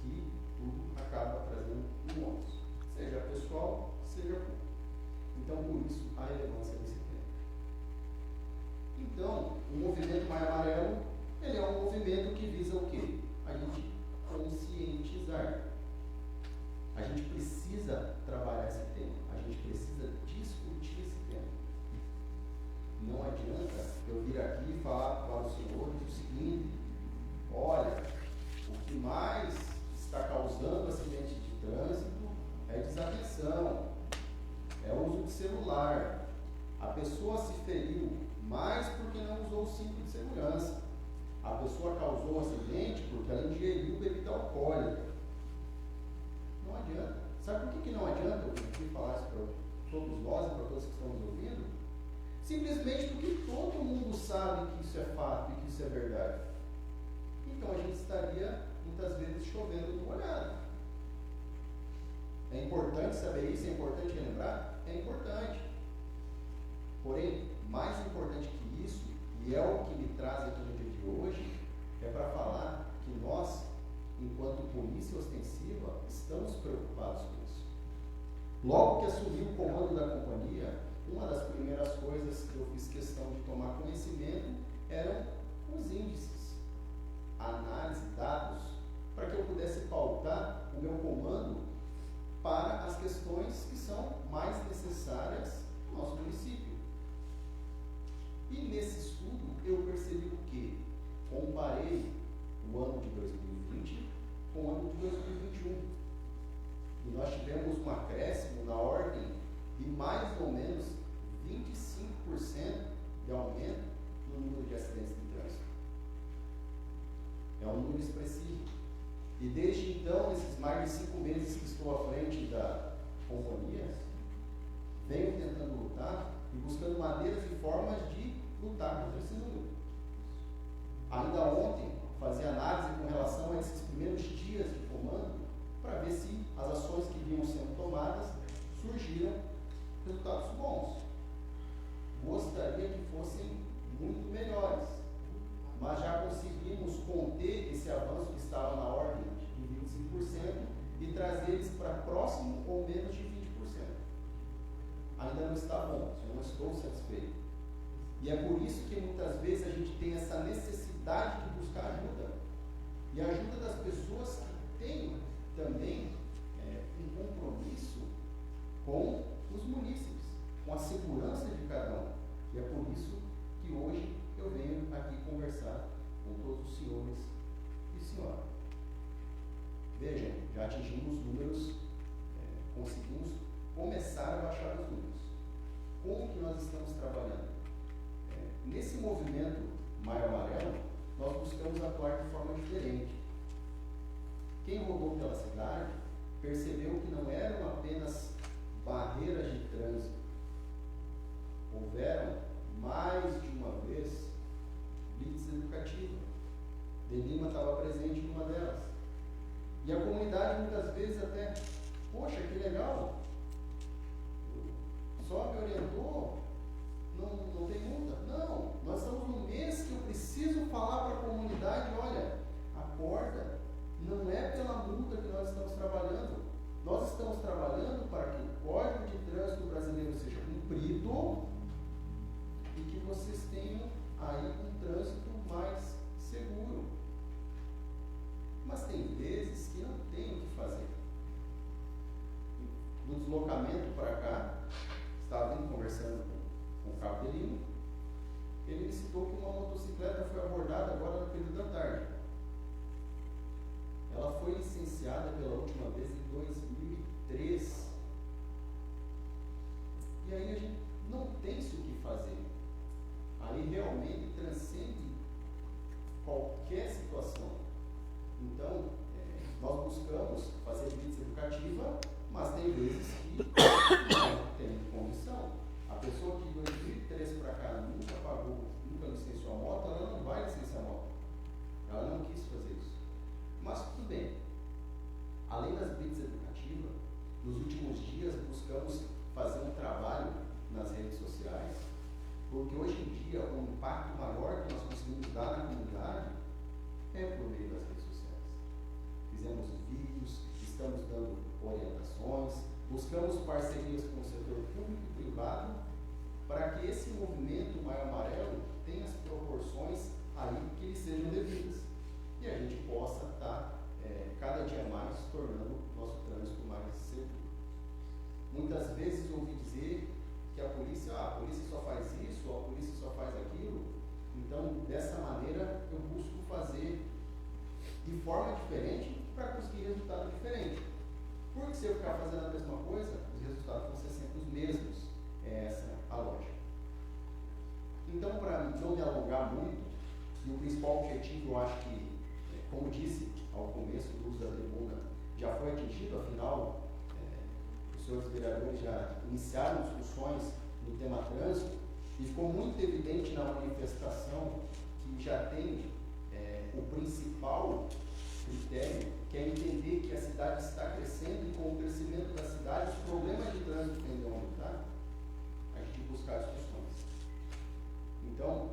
que tudo acaba trazendo um ônus, seja pessoal, seja público. Então, por isso, a relevância desse tema. Então, o movimento Maio Amarelo, ele é um movimento que visa o quê? A gente conscientizar. A gente precisa trabalhar esse tema, a gente precisa discutir esse tema. Não adianta eu vir aqui e falar para os senhores o seguinte: olha, o que mais está causando acidente de trânsito é desatenção, é o uso de celular. A pessoa se feriu mais porque não usou o cinto de segurança. A pessoa causou um acidente porque ela ingeriu bebida alcoólica. Não adianta. Sabe por que não adianta eu vir falar isso para todos nós e para todos que estão nos ouvindo? Simplesmente porque todo mundo sabe que isso é fato e que isso é verdade. Então a gente estaria muitas vezes chovendo no molhado. É importante saber isso, é importante relembrar? É importante. Porém, mais importante que isso, e é o que me traz aqui no dia de hoje, é para falar que nós, enquanto polícia ostensiva, estamos preocupados com isso. Logo que assumi o comando da companhia, uma das primeiras coisas que eu fiz questão de tomar conhecimento eram os índices, análise, dados, para que eu pudesse pautar o meu comando para as questões que são mais necessárias no nosso município. E nesse estudo eu percebi o quê? Comparei o ano de 2020 com o ano de 2021. E nós tivemos um acréscimo na ordem de mais ou menos 25% de aumento no número de acidentes de trânsito. É um número expressivo. E desde então, nesses mais de 5 meses que estou à frente da companhia, venho tentando lutar e buscando maneiras e formas de lutar contra esse número. Ainda ontem, fazia análise com relação a esses primeiros dias de comando, para ver se as ações que vinham sendo tomadas surgiram resultados bons. Gostaria que fossem muito melhores, mas já conseguimos conter esse avanço que estava na ordem de 25% e trazer eles para próximo ou menos de 20%. Ainda não está bom, eu não estou satisfeito. E é por isso que muitas vezes a gente tem essa necessidade de buscar ajuda. E a ajuda das pessoas que têm também um compromisso com os munícipes, com a segurança de cada um. E é por isso que hoje eu venho aqui conversar com todos os senhores e senhora. Vejam, já atingimos números, conseguimos começar a baixar os números. Como que nós estamos trabalhando? Nesse movimento Maio Amarelo, nós buscamos atuar de forma diferente. quem rodou pela cidade percebeu que não eram apenas barreiras de trânsito. Houveram, mais de uma vez, blitz educativa. De Lima estava presente numa delas. E a comunidade muitas vezes até, poxa, que legal, só me orientou, não tem multa. Não, nós estamos num mês que eu preciso falar para a comunidade, olha, acorda, não é pela multa que nós estamos trabalhando. Nós estamos trabalhando para que o Código de Trânsito brasileiro seja cumprido e que vocês tenham aí um trânsito mais seguro. Mas tem vezes que não tem o que fazer. No deslocamento para cá, estava vindo conversando com o Cabo de Lima, ele me citou que uma motocicleta foi abordada agora no período da tarde. Ela foi licenciada pela última vez em 2003. E aí a gente não tem-se o que fazer. Aí realmente transcende qualquer situação. Então, nós buscamos fazer blitz educativa, mas tem vezes que não tem condição. A pessoa que de 2003 para cá nunca pagou, nunca licenciou a moto, ela não vai licenciar a moto. Ela não quis fazer isso. Mas tudo bem. Além das blitz educativas, nos últimos dias buscamos fazer um trabalho nas redes sociais, porque hoje em dia o impacto maior que nós conseguimos dar na comunidade é por meio das redes sociais. Fizemos vídeos, estamos dando orientações, buscamos parcerias com o setor público e privado para que esse movimento Maio Amarelo tenha as proporções aí que lhe sejam devidas e a gente possa estar cada dia mais tornando nosso trânsito mais seguro. Muitas vezes ouvi dizer que a polícia só faz isso, a polícia só faz aquilo. Então, dessa maneira, eu busco fazer de forma diferente para conseguir resultado diferente. Porque se eu ficar fazendo a mesma coisa, os resultados vão ser sempre os mesmos. É essa a lógica. Então, para não me alongar muito, e o principal objetivo, eu acho que, como disse ao começo do uso da tribuna, já foi atingido, afinal, os senhores vereadores já iniciaram discussões no tema trânsito e ficou muito evidente na manifestação que já tem o principal critério, que é entender que a cidade está crescendo e com o crescimento da cidade os problemas de trânsito tendem a aumentar, a gente buscar discussões. Então,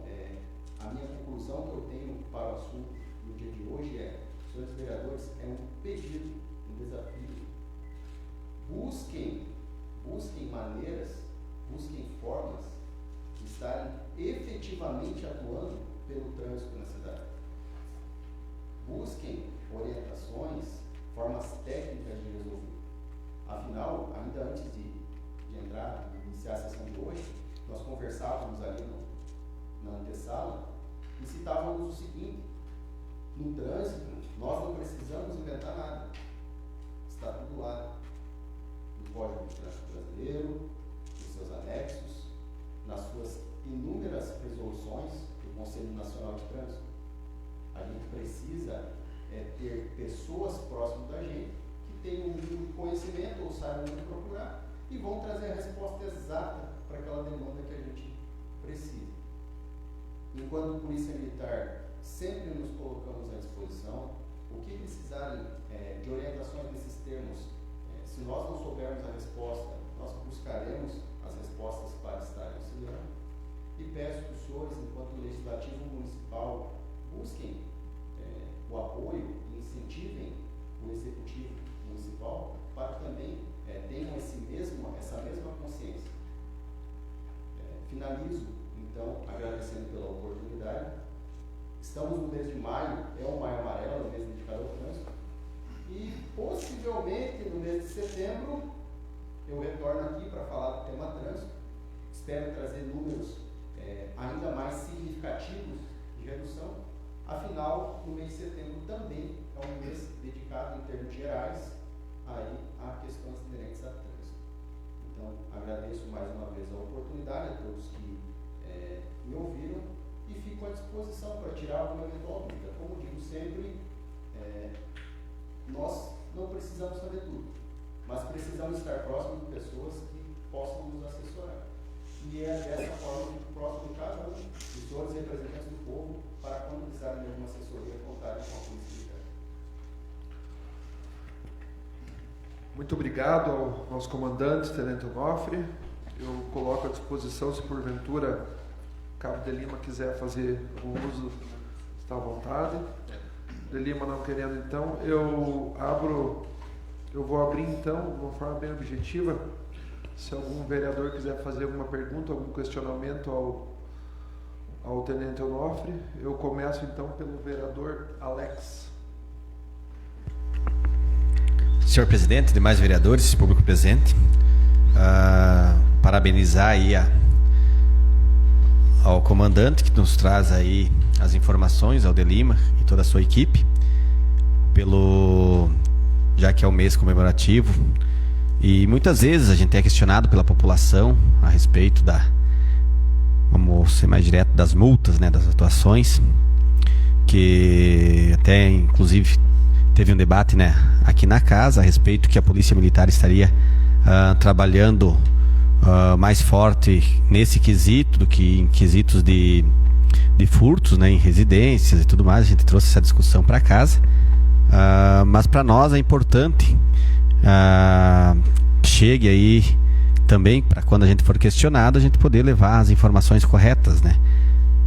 a minha conclusão que eu tenho para o assunto no dia de hoje é, senhores vereadores, é um pedido, um desafio. Busquem maneiras, busquem formas de estarem efetivamente atuando pelo trânsito na cidade. Busquem orientações, formas técnicas de resolver. Afinal, ainda antes de entrar, iniciar a sessão de hoje, nós conversávamos ali na antessala e citávamos o seguinte: no trânsito, nós não precisamos inventar nada. Está tudo lá. No Código de Trânsito Brasileiro, nos seus anexos, nas suas inúmeras resoluções do Conselho Nacional de Trânsito. A gente precisa ter pessoas próximas da gente que tenham um mínimo de conhecimento ou saibam onde procurar e vão trazer a resposta exata para aquela demanda que a gente precisa. Enquanto Polícia Militar, sempre nos colocamos à disposição. O que precisarem de orientações nesses termos, se nós não soubermos a resposta, nós buscaremos as respostas para estar auxiliando. E peço que os senhores, enquanto Legislativo Municipal, busquem o apoio e incentivem o Executivo Municipal para que também tenham essa mesma consciência. Finalizo, então, agradecendo pela oportunidade. Estamos no mês de maio, é o Maio Amarelo, o mês dedicado ao trânsito, e possivelmente no mês de setembro eu retorno aqui para falar do tema trânsito. Espero trazer números ainda mais significativos de redução. Afinal, no mês de setembro também é um mês dedicado, em termos gerais, aí a questões inerentes a trânsito. Então, agradeço mais uma vez a oportunidade a todos que me ouviram e fico à disposição para tirar alguma eventual dúvida. Como digo sempre, nós não precisamos saber tudo, mas precisamos estar próximos de pessoas que possam nos assessorar. E é dessa forma que próximo de cada um dos senhores representantes do povo, para quando precisarem de alguma assessoria, contarem com a Polícia Militar. Muito obrigado ao nosso comandante, Tenente Onofre. Eu coloco à disposição, se porventura Cabo de Lima quiser fazer o uso, está à vontade. De Lima não querendo, então, eu vou abrir então, de uma forma bem objetiva. Se algum vereador quiser fazer alguma pergunta, algum questionamento ao Tenente Onofre, eu começo então pelo vereador Alex. Senhor presidente, demais vereadores, público presente, parabenizar aí ao comandante que nos traz aí as informações, ao de Lima e toda a sua equipe, já que é o mês comemorativo, e muitas vezes a gente é questionado pela população a respeito vamos ser mais direto, das multas, né, das atuações, que até inclusive teve um debate, né, aqui na casa a respeito que a Polícia Militar estaria trabalhando mais forte nesse quesito do que em quesitos de furtos, né, em residências e tudo mais. A gente trouxe essa discussão para casa, mas para nós é importante chegue aí também, para quando a gente for questionado, a gente poder levar as informações corretas, né?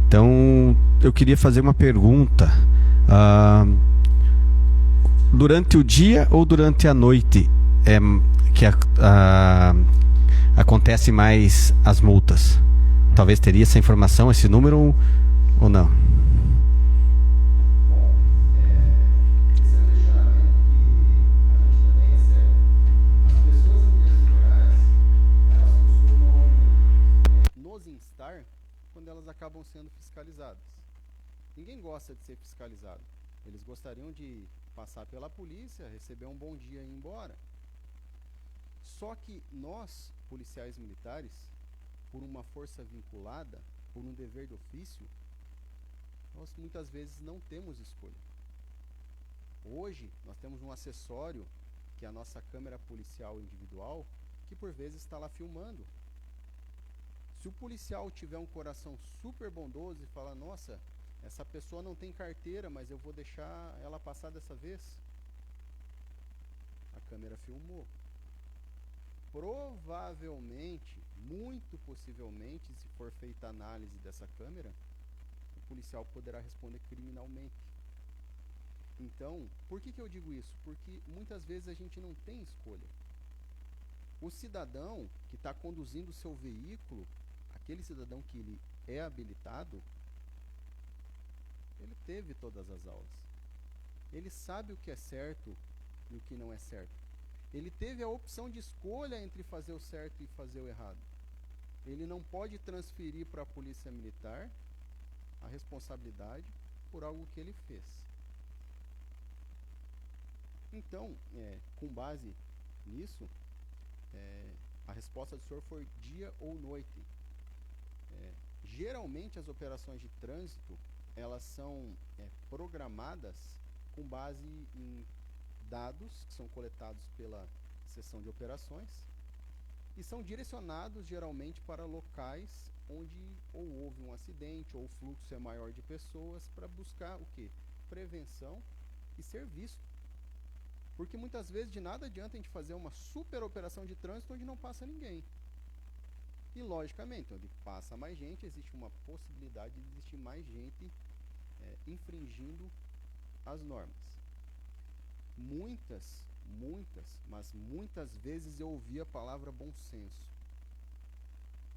Então eu queria fazer uma pergunta: durante o dia ou durante a noite que acontece mais as multas? Talvez teria essa informação, esse número ou não? Esse é um questionamento que a gente também recebe. As pessoas em termos gerais, elas costumam nos instar quando elas acabam sendo fiscalizadas. Ninguém gosta de ser fiscalizado. Eles gostariam de passar pela polícia, receber um bom dia e ir embora. Só que nós, policiais militares, por uma força vinculada, por um dever de ofício, nós muitas vezes não temos escolha. Hoje, nós temos um acessório, que é a nossa câmera policial individual, que por vezes está lá filmando. Se o policial tiver um coração super bondoso e falar: nossa, essa pessoa não tem carteira, mas eu vou deixar ela passar dessa vez, a câmera filmou. Provavelmente, muito possivelmente, se for feita a análise dessa câmera, o policial poderá responder criminalmente. Então, por que eu digo isso? Porque muitas vezes a gente não tem escolha. O cidadão que está conduzindo o seu veículo, aquele cidadão que ele é habilitado, ele teve todas as aulas. Ele sabe o que é certo e o que não é certo. Ele teve a opção de escolha entre fazer o certo e fazer o errado. Ele não pode transferir para a polícia militar a responsabilidade por algo que ele fez. Então, com base nisso, a resposta do senhor foi dia ou noite. Geralmente as operações de trânsito, elas são programadas com base em dados que são coletados pela seção de operações e são direcionados geralmente para locais onde ou houve um acidente ou o fluxo é maior de pessoas, para buscar o quê? Prevenção e serviço. Porque muitas vezes de nada adianta a gente fazer uma super operação de trânsito onde não passa ninguém. E logicamente, onde passa mais gente, existe uma possibilidade de existir mais gente infringindo as normas. Mas muitas vezes eu ouvi a palavra bom senso.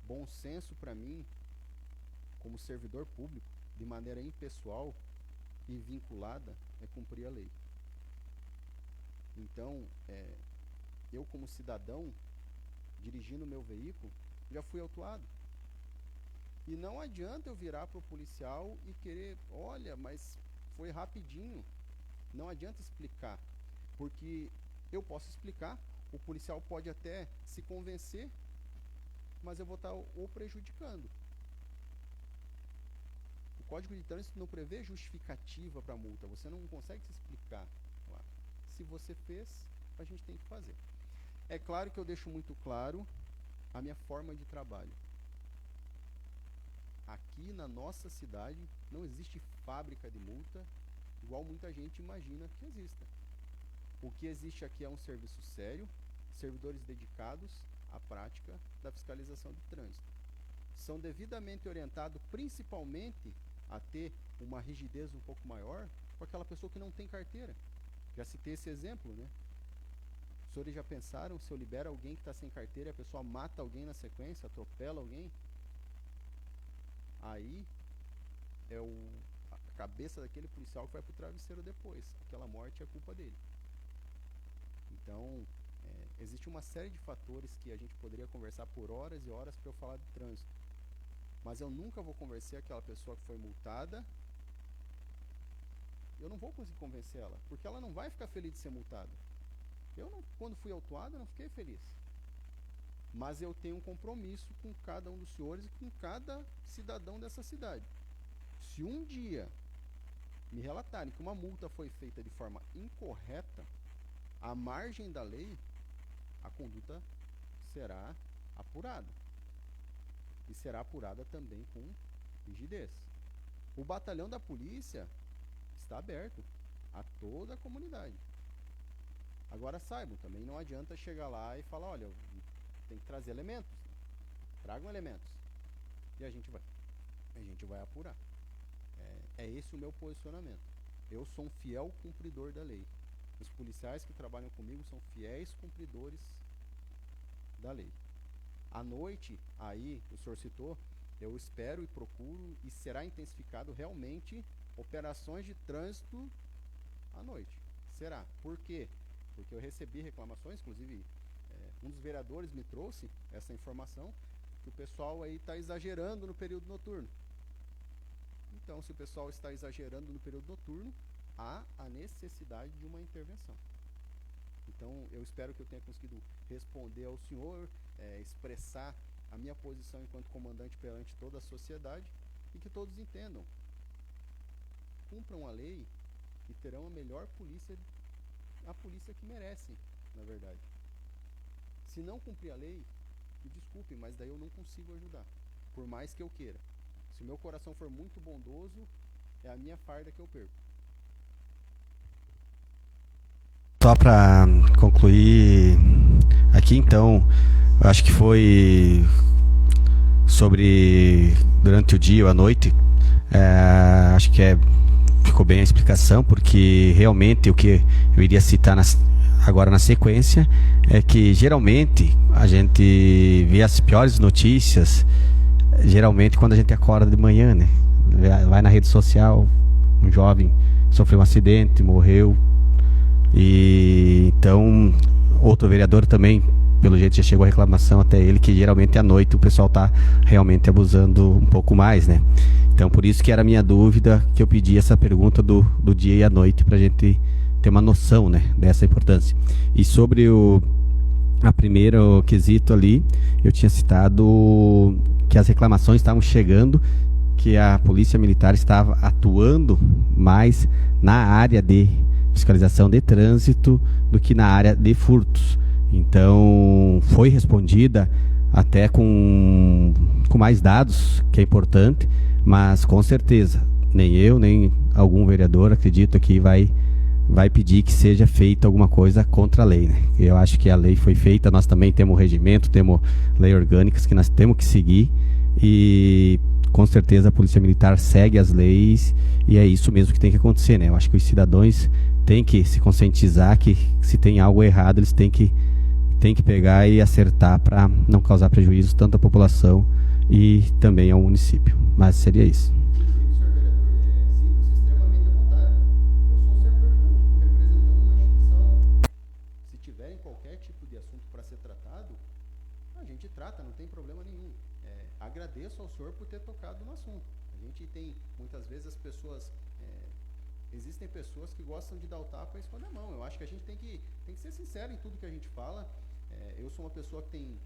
Bom senso para mim, como servidor público, de maneira impessoal e vinculada, é cumprir a lei. Então, eu como cidadão, dirigindo o meu veículo, já fui autuado. E não adianta eu virar para o policial e querer, olha, mas foi rapidinho. Não adianta explicar, porque eu posso explicar, o policial pode até se convencer, mas eu vou estar o prejudicando. O Código de Trânsito não prevê justificativa para a multa, você não consegue se explicar lá. se você fez, a gente tem que fazer. É claro que eu deixo muito claro a minha forma de trabalho. Aqui na nossa cidade não existe fábrica de multa, igual muita gente imagina que exista. O que existe aqui é um serviço sério, servidores dedicados à prática da fiscalização de trânsito. São devidamente orientados principalmente a ter uma rigidez um pouco maior com aquela pessoa que não tem carteira. Já citei esse exemplo, né? Os senhores já pensaram, se eu libero alguém que está sem carteira e a pessoa mata alguém na sequência, atropela alguém? Aí é a cabeça daquele policial que vai pro travesseiro depois. Aquela morte é culpa dele. Então, existe uma série de fatores que a gente poderia conversar por horas e horas para eu falar de trânsito. Mas eu nunca vou convencer aquela pessoa que foi multada. Eu não vou conseguir convencer ela, porque ela não vai ficar feliz de ser multada. Eu, não, quando fui autuado, não fiquei feliz. Mas eu tenho um compromisso com cada um dos senhores e com cada cidadão dessa cidade. Se um dia me relatarem que uma multa foi feita de forma incorreta, à margem da lei, a conduta será apurada. E será apurada também com rigidez. O batalhão da polícia está aberto a toda a comunidade. Agora saibam, também não adianta chegar lá e falar, olha, tem que trazer elementos. Tragam elementos. E a gente vai apurar. É esse o meu posicionamento. Eu sou um fiel cumpridor da lei. Os policiais que trabalham comigo são fiéis cumpridores da lei. À noite, aí, o senhor citou, eu espero e procuro, e será intensificado realmente, operações de trânsito à noite. Será. Por quê? Porque eu recebi reclamações, inclusive um dos vereadores me trouxe essa informação, que o pessoal aí está exagerando no período noturno. Então, se o pessoal está exagerando no período noturno, há a necessidade de uma intervenção. Então, eu espero que eu tenha conseguido responder ao senhor, expressar a minha posição enquanto comandante perante toda a sociedade e que todos entendam. Cumpram a lei e terão a melhor polícia, a polícia que merecem, na verdade. Se não cumprir a lei, me desculpem, mas daí eu não consigo ajudar, por mais que eu queira. Se o meu coração for muito bondoso, é a minha farda que eu perco. Só para concluir aqui, então, eu acho que foi sobre durante o dia ou a noite, acho que ficou bem a explicação, porque realmente o que eu iria citar agora na sequência é que geralmente a gente vê as piores notícias geralmente quando a gente acorda de manhã, né? Vai na rede social, um jovem sofreu um acidente, morreu. E então outro vereador também, pelo jeito já chegou a reclamação até ele, que geralmente à noite o pessoal está realmente abusando um pouco mais, né? Então por isso que era a minha dúvida, que eu pedi essa pergunta do dia e à noite, para a gente ter uma noção, né, dessa importância. E sobre a primeiro quesito ali, eu tinha citado que as reclamações estavam chegando, que a Polícia Militar estava atuando mais na área de fiscalização de trânsito do que na área de furtos. Então foi respondida até com mais dados, que é importante, mas com certeza nem eu nem algum vereador, acredito, que vai pedir que seja feita alguma coisa contra a lei, né? Eu acho que a lei foi feita, nós também temos o regimento, temos lei orgânicas que nós temos que seguir, e com certeza a Polícia Militar segue as leis, e é isso mesmo que tem que acontecer, né? Eu acho que os cidadãos têm que se conscientizar que se tem algo errado, eles têm que pegar e acertar para não causar prejuízo tanto à população e também ao município. Mas seria isso. Trata, não tem problema nenhum. Agradeço ao senhor por ter tocado no assunto. A gente tem, muitas vezes, as pessoas... existem pessoas que gostam de dar o tapa e esconder a mão. Eu acho que a gente tem que ser sincero em tudo que a gente fala. Eu sou uma pessoa que tem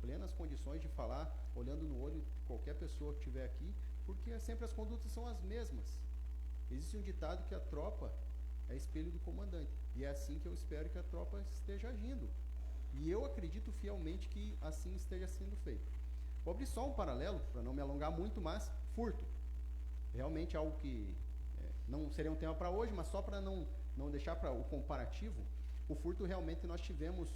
plenas condições de falar, olhando no olho de qualquer pessoa que estiver aqui, porque sempre as condutas são as mesmas. Existe um ditado que a tropa é espelho do comandante. E é assim que eu espero que a tropa esteja agindo. E eu acredito fielmente que assim esteja sendo feito. Vou abrir só um paralelo, para não me alongar muito, mas furto. Realmente algo que não seria um tema para hoje, mas só para não deixar para o comparativo, o furto realmente nós tivemos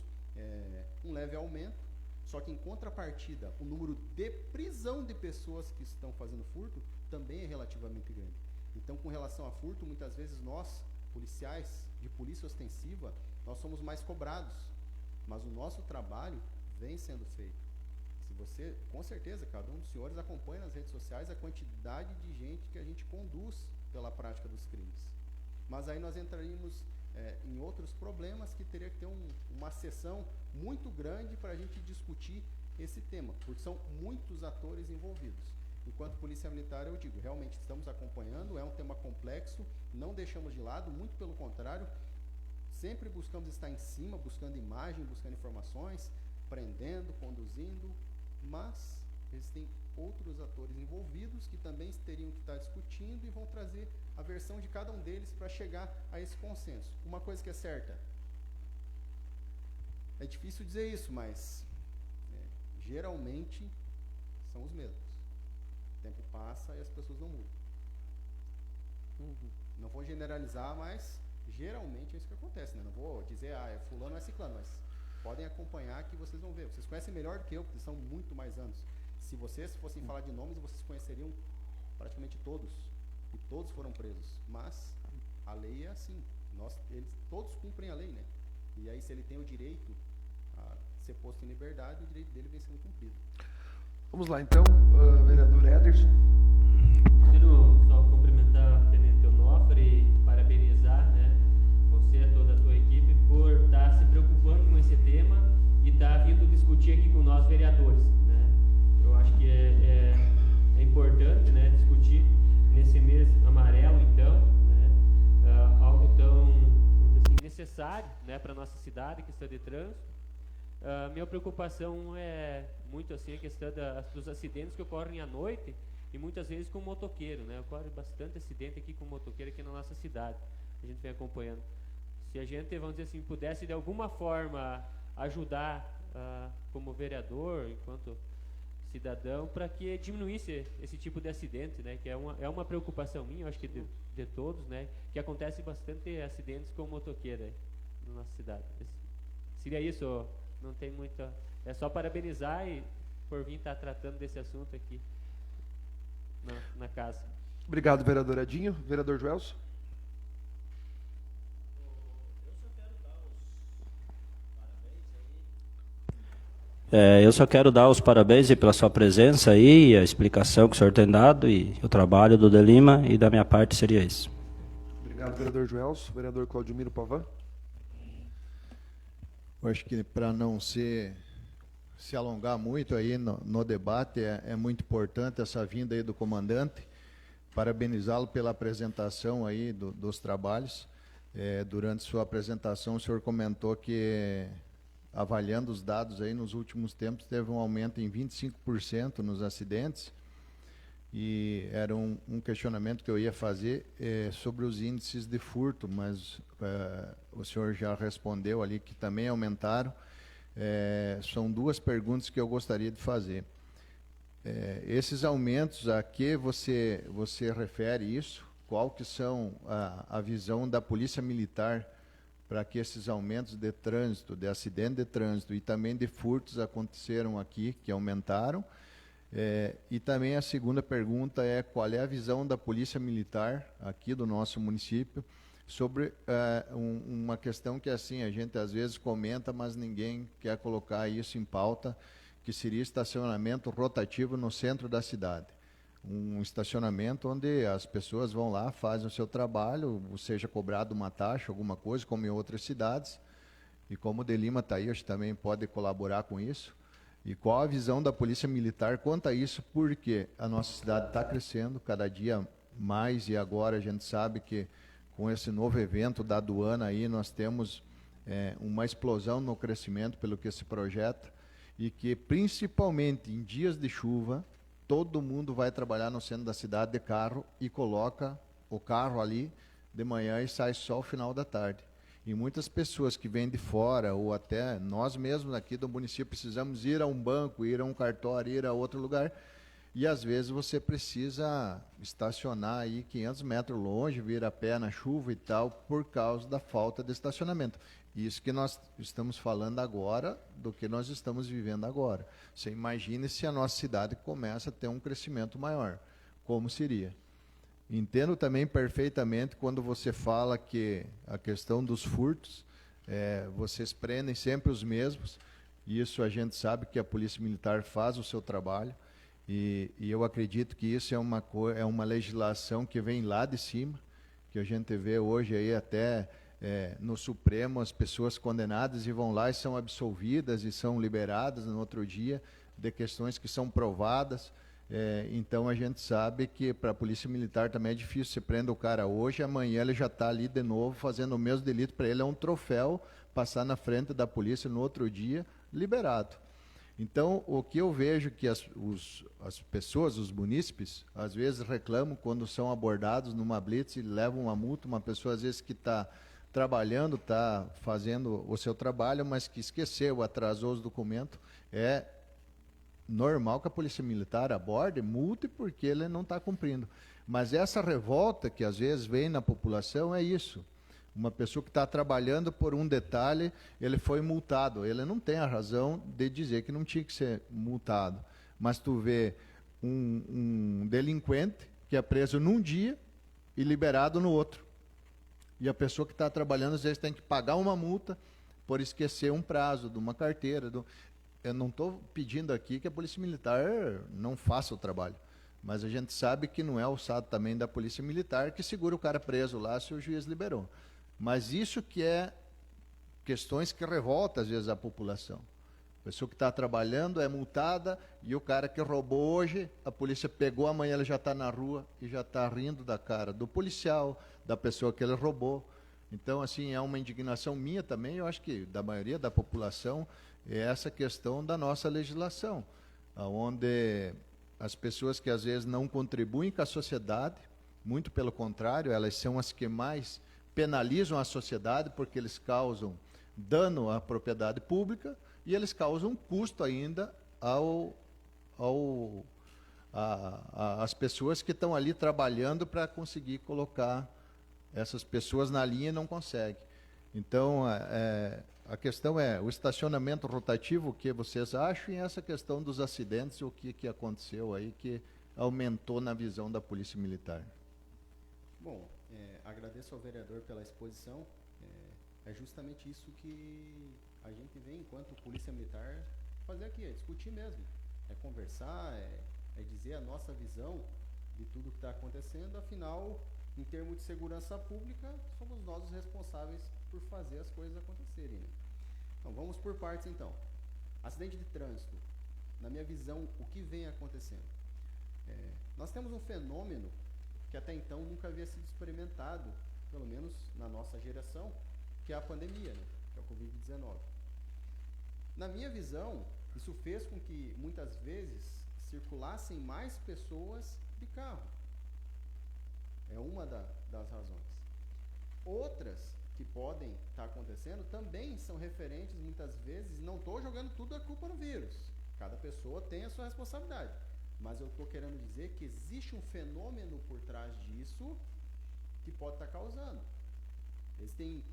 um leve aumento, só que em contrapartida, o número de prisão de pessoas que estão fazendo furto também é relativamente grande. Então, com relação a furto, muitas vezes nós, policiais de polícia ostensiva, nós somos mais cobrados, mas o nosso trabalho vem sendo feito. Se você, com certeza, cada um dos senhores acompanha nas redes sociais a quantidade de gente que a gente conduz pela prática dos crimes. Mas aí nós entraríamos em outros problemas que teria que ter uma sessão muito grande para a gente discutir esse tema, porque são muitos atores envolvidos. Enquanto Polícia Militar, eu digo, realmente estamos acompanhando, é um tema complexo, não deixamos de lado, muito pelo contrário, sempre buscamos estar em cima, buscando imagem, buscando informações, prendendo, conduzindo, mas existem outros atores envolvidos que também teriam que estar discutindo e vão trazer a versão de cada um deles para chegar a esse consenso. Uma coisa que é certa, é difícil dizer isso, mas geralmente são os mesmos. O tempo passa e as pessoas não mudam. Não vou generalizar, mas geralmente é isso que acontece, né? Não vou dizer, é fulano, é ciclano, mas podem acompanhar que vocês vão ver. Vocês conhecem melhor do que eu, porque são muito mais anos. Se vocês fossem falar de nomes, vocês conheceriam praticamente todos. E todos foram presos. Mas a lei é assim. Eles todos cumprem a lei, né? E aí, se ele tem o direito a ser posto em liberdade, o direito dele vem sendo cumprido. Vamos lá, então, vereador Ederson. Quero só cumprimentar o Tenente Onofre e parabenizar, né, você e toda a tua equipe por estar se preocupando com esse tema e estar vindo discutir aqui com nós, vereadores, né? Eu acho que é importante, né, discutir nesse mês amarelo, então, né, algo tão, assim, necessário, né, para a nossa cidade, questão de trânsito. Minha preocupação é muito assim a questão dos acidentes que ocorrem à noite e muitas vezes com motoqueiro, né? Ocorre bastante acidente aqui com motoqueiro aqui na nossa cidade. A gente vem acompanhando. Se a gente, vamos dizer assim, pudesse de alguma forma ajudar como vereador, enquanto cidadão, para que diminuísse esse tipo de acidente, né? Que é uma preocupação minha, eu acho que de todos, né? Que acontece bastante acidentes com motoqueiro aí, na nossa cidade. Seria isso. Não tem muita... É só parabenizar e por vir estar tratando desse assunto aqui na casa. Obrigado, vereador Edinho. Vereador Joelson. Eu só quero dar os parabéns aí pela sua presença aí, a explicação que o senhor tem dado e o trabalho do Delima, e da minha parte seria isso. Obrigado, vereador Joelson. Vereador Claudimiro Pavan. Eu acho que para não se alongar muito aí no debate, é muito importante essa vinda aí do comandante, parabenizá-lo pela apresentação aí dos trabalhos. Durante sua apresentação, o senhor comentou que, avaliando os dados aí nos últimos tempos, teve um aumento em 25% nos acidentes, e era um questionamento que eu ia fazer sobre os índices de furto, mas o senhor já respondeu ali que também aumentaram. São duas perguntas que eu gostaria de fazer. Esses aumentos, a que você refere isso? Qual que são a visão da Polícia Militar para que esses aumentos de trânsito, de acidente de trânsito e também de furtos aconteceram aqui, que aumentaram? E também a segunda pergunta é qual é a visão da Polícia Militar aqui do nosso município sobre uma questão que assim a gente às vezes comenta, mas ninguém quer colocar isso em pauta, que seria estacionamento rotativo no centro da cidade. Um estacionamento onde as pessoas vão lá, fazem o seu trabalho, seja cobrado uma taxa, alguma coisa, como em outras cidades, e como o Delima está aí, acho que também pode colaborar com isso. E qual a visão da Polícia Militar quanto a isso, porque a nossa cidade está crescendo cada dia mais, e agora a gente sabe que com esse novo evento da aduana aí nós temos uma explosão no crescimento pelo que se projeta, e que principalmente em dias de chuva, todo mundo vai trabalhar no centro da cidade de carro e coloca o carro ali de manhã e sai só ao final da tarde. E muitas pessoas que vêm de fora, ou até nós mesmos aqui do município, precisamos ir a um banco, ir a um cartório, ir a outro lugar, e às vezes você precisa estacionar aí 500 metros longe, vir a pé na chuva e tal, por causa da falta de estacionamento. Isso que nós estamos falando agora, do que nós estamos vivendo agora. Você imagine se a nossa cidade começa a ter um crescimento maior, como seria? Entendo também perfeitamente quando você fala que a questão dos furtos, vocês prendem sempre os mesmos, e isso a gente sabe que a Polícia Militar faz o seu trabalho, e eu acredito que isso é uma legislação que vem lá de cima, que a gente vê hoje aí até no Supremo as pessoas condenadas e vão lá e são absolvidas e são liberadas no outro dia de questões que são provadas. Então a gente sabe que para a Polícia Militar também é difícil. Você prende o cara hoje, amanhã ele já está ali de novo fazendo o mesmo delito. Para ele é um troféu passar na frente da polícia no outro dia liberado. Então o que eu vejo que as pessoas, os munícipes, às vezes reclamam quando são abordados numa blitz e levam uma multa, uma pessoa às vezes que está trabalhando, está fazendo o seu trabalho, mas que esqueceu, atrasou os documentos, é normal que a Polícia Militar aborde, multe porque ele não está cumprindo. Mas essa revolta que às vezes vem na população é isso. Uma pessoa que está trabalhando por um detalhe, ele foi multado. Ele não tem a razão de dizer que não tinha que ser multado. Mas tu vê um delinquente que é preso num dia e liberado no outro. E a pessoa que está trabalhando, às vezes, tem que pagar uma multa por esquecer um prazo de uma carteira. Eu não estou pedindo aqui que a Polícia Militar não faça o trabalho, mas a gente sabe que não é alçado também da Polícia Militar que segura o cara preso lá se o juiz liberou. Mas isso que é questões que revoltam, às vezes, a população. A pessoa que está trabalhando é multada e o cara que roubou hoje, a polícia pegou, amanhã ele já está na rua e já está rindo da cara do policial, da pessoa que ele roubou. Então, assim, é uma indignação minha também, eu acho que da maioria da população, é essa questão da nossa legislação, onde as pessoas que às vezes não contribuem com a sociedade, muito pelo contrário, elas são as que mais penalizam a sociedade porque eles causam dano à propriedade pública e eles causam custo ainda às pessoas que estão ali trabalhando para conseguir colocar essas pessoas na linha e não conseguem. Então, a questão é o estacionamento rotativo, o que vocês acham, e essa questão dos acidentes, o que aconteceu aí que aumentou na visão da Polícia Militar. Bom, agradeço ao vereador pela exposição. É justamente isso que a gente vem, enquanto Polícia Militar, fazer aqui, é discutir mesmo. É conversar, é dizer a nossa visão de tudo que está acontecendo. Afinal, em termos de segurança pública, somos nós os responsáveis por fazer as coisas acontecerem. Né? Então, vamos por partes, então. Acidente de trânsito. Na minha visão, o que vem acontecendo? Nós temos um fenômeno que até então nunca havia sido experimentado, pelo menos na nossa geração, que é a pandemia, né? Que é o Covid-19. Na minha visão, isso fez com que, muitas vezes, circulassem mais pessoas de carro. É uma das razões. Outras que podem estar acontecendo também são referentes, muitas vezes, não estou jogando tudo a culpa no vírus. Cada pessoa tem a sua responsabilidade. Mas eu estou querendo dizer que existe um fenômeno por trás disso que pode estar causando. Existem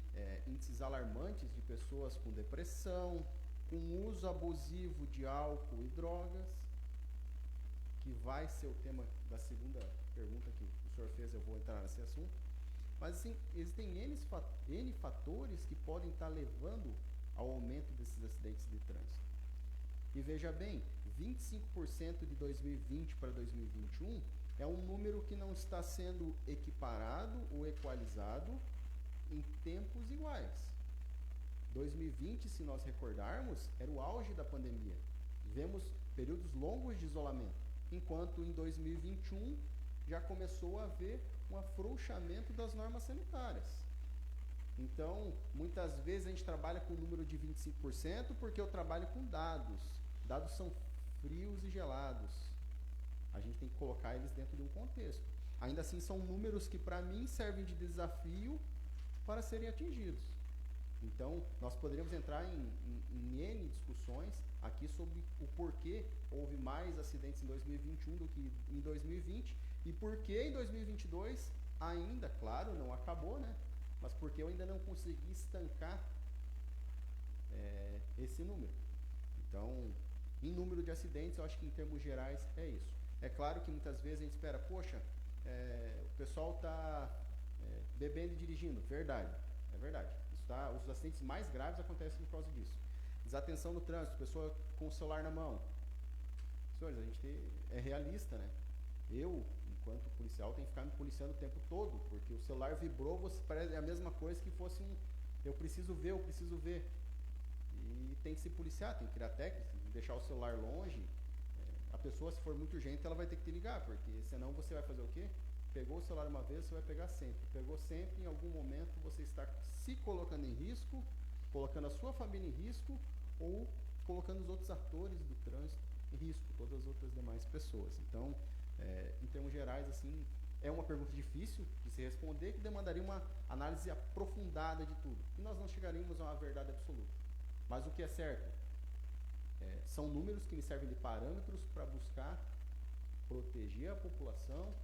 índices alarmantes de pessoas com depressão, com uso abusivo de álcool e drogas, que vai ser o tema da segunda pergunta que o senhor fez, eu vou entrar nesse assunto. Mas assim, existem N fatores que podem estar levando ao aumento desses acidentes de trânsito. E veja bem, 25% de 2020 para 2021 é um número que não está sendo equiparado ou equalizado em tempos iguais. 2020, se nós recordarmos, era o auge da pandemia. Tivemos períodos longos de isolamento, enquanto em 2021 já começou a haver um afrouxamento das normas sanitárias. Então, muitas vezes a gente trabalha com o número de 25% porque eu trabalho com dados. Dados são frios e gelados. A gente tem que colocar eles dentro de um contexto. ainda assim são números que para mim servem de desafio para serem atingidos. Então, nós poderíamos entrar em N discussões aqui sobre o porquê houve mais acidentes em 2021 do que em 2020 e por que em 2022 ainda, claro, não acabou, né? Mas porque eu ainda não consegui estancar esse número. Então, em número de acidentes, eu acho que em termos gerais é isso. É claro que muitas vezes a gente espera, poxa, o pessoal está bebendo e dirigindo. Verdade, é verdade. Os acidentes mais graves acontecem por causa disso. Desatenção no trânsito, pessoa com o celular na mão. Senhores, a gente é realista, né? Eu, enquanto policial, tenho que ficar me policiando o tempo todo, porque o celular vibrou, você parece a mesma coisa que fosse eu preciso ver. E tem que se policiar, tem que criar técnicas, deixar o celular longe. A pessoa, se for muito urgente, ela vai ter que te ligar, porque senão você vai fazer o quê? Pegou o celular uma vez, você vai pegar sempre. Pegou sempre, em algum momento você está se colocando em risco, colocando a sua família em risco ou colocando os outros atores do trânsito em risco, todas as outras demais pessoas. Então, em termos gerais, assim, é uma pergunta difícil de se responder, que demandaria uma análise aprofundada de tudo. E nós não chegaríamos a uma verdade absoluta. Mas o que é certo? São números que me servem de parâmetros para buscar proteger a população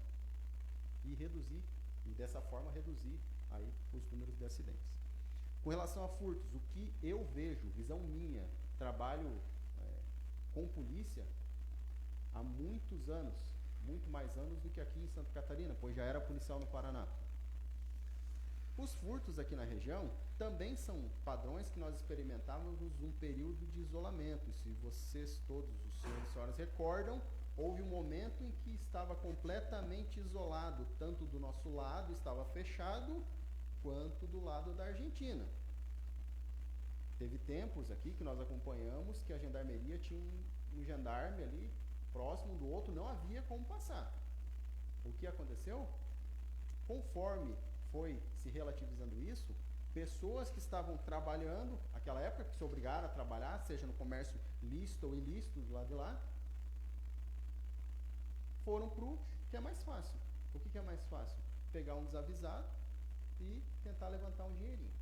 e reduzir, e dessa forma reduzir aí os números de acidentes. Com relação a furtos, o que eu vejo, visão minha, trabalho com polícia há muitos anos, muito mais anos do que aqui em Santa Catarina, pois já era policial no Paraná. Os furtos aqui na região também são padrões que nós experimentávamos num período de isolamento. Se vocês todos, os senhores e senhoras, recordam, houve um momento em que estava completamente isolado, tanto do nosso lado estava fechado, quanto do lado da Argentina. Teve tempos aqui que nós acompanhamos que a gendarmeria tinha um gendarme ali próximo do outro, não havia como passar. O que aconteceu? Conforme foi se relativizando isso, pessoas que estavam trabalhando, naquela época que se obrigaram a trabalhar, seja no comércio lícito ou ilícito do lado de lá, foram para o que é mais fácil. O que é mais fácil? Pegar um desavisado e tentar levantar um dinheirinho.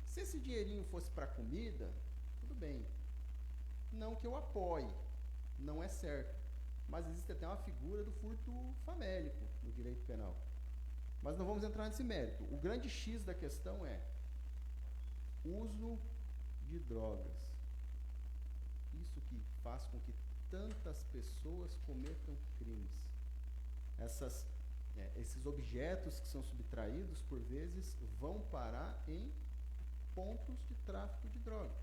Se esse dinheirinho fosse para comida, tudo bem. Não que eu apoie, não é certo. Mas existe até uma figura do furto famélico no direito penal. Mas não vamos entrar nesse mérito. O grande X da questão é uso de drogas. Isso que faz com que tantas pessoas cometam crimes. Esses objetos que são subtraídos, por vezes, vão parar em pontos de tráfico de droga.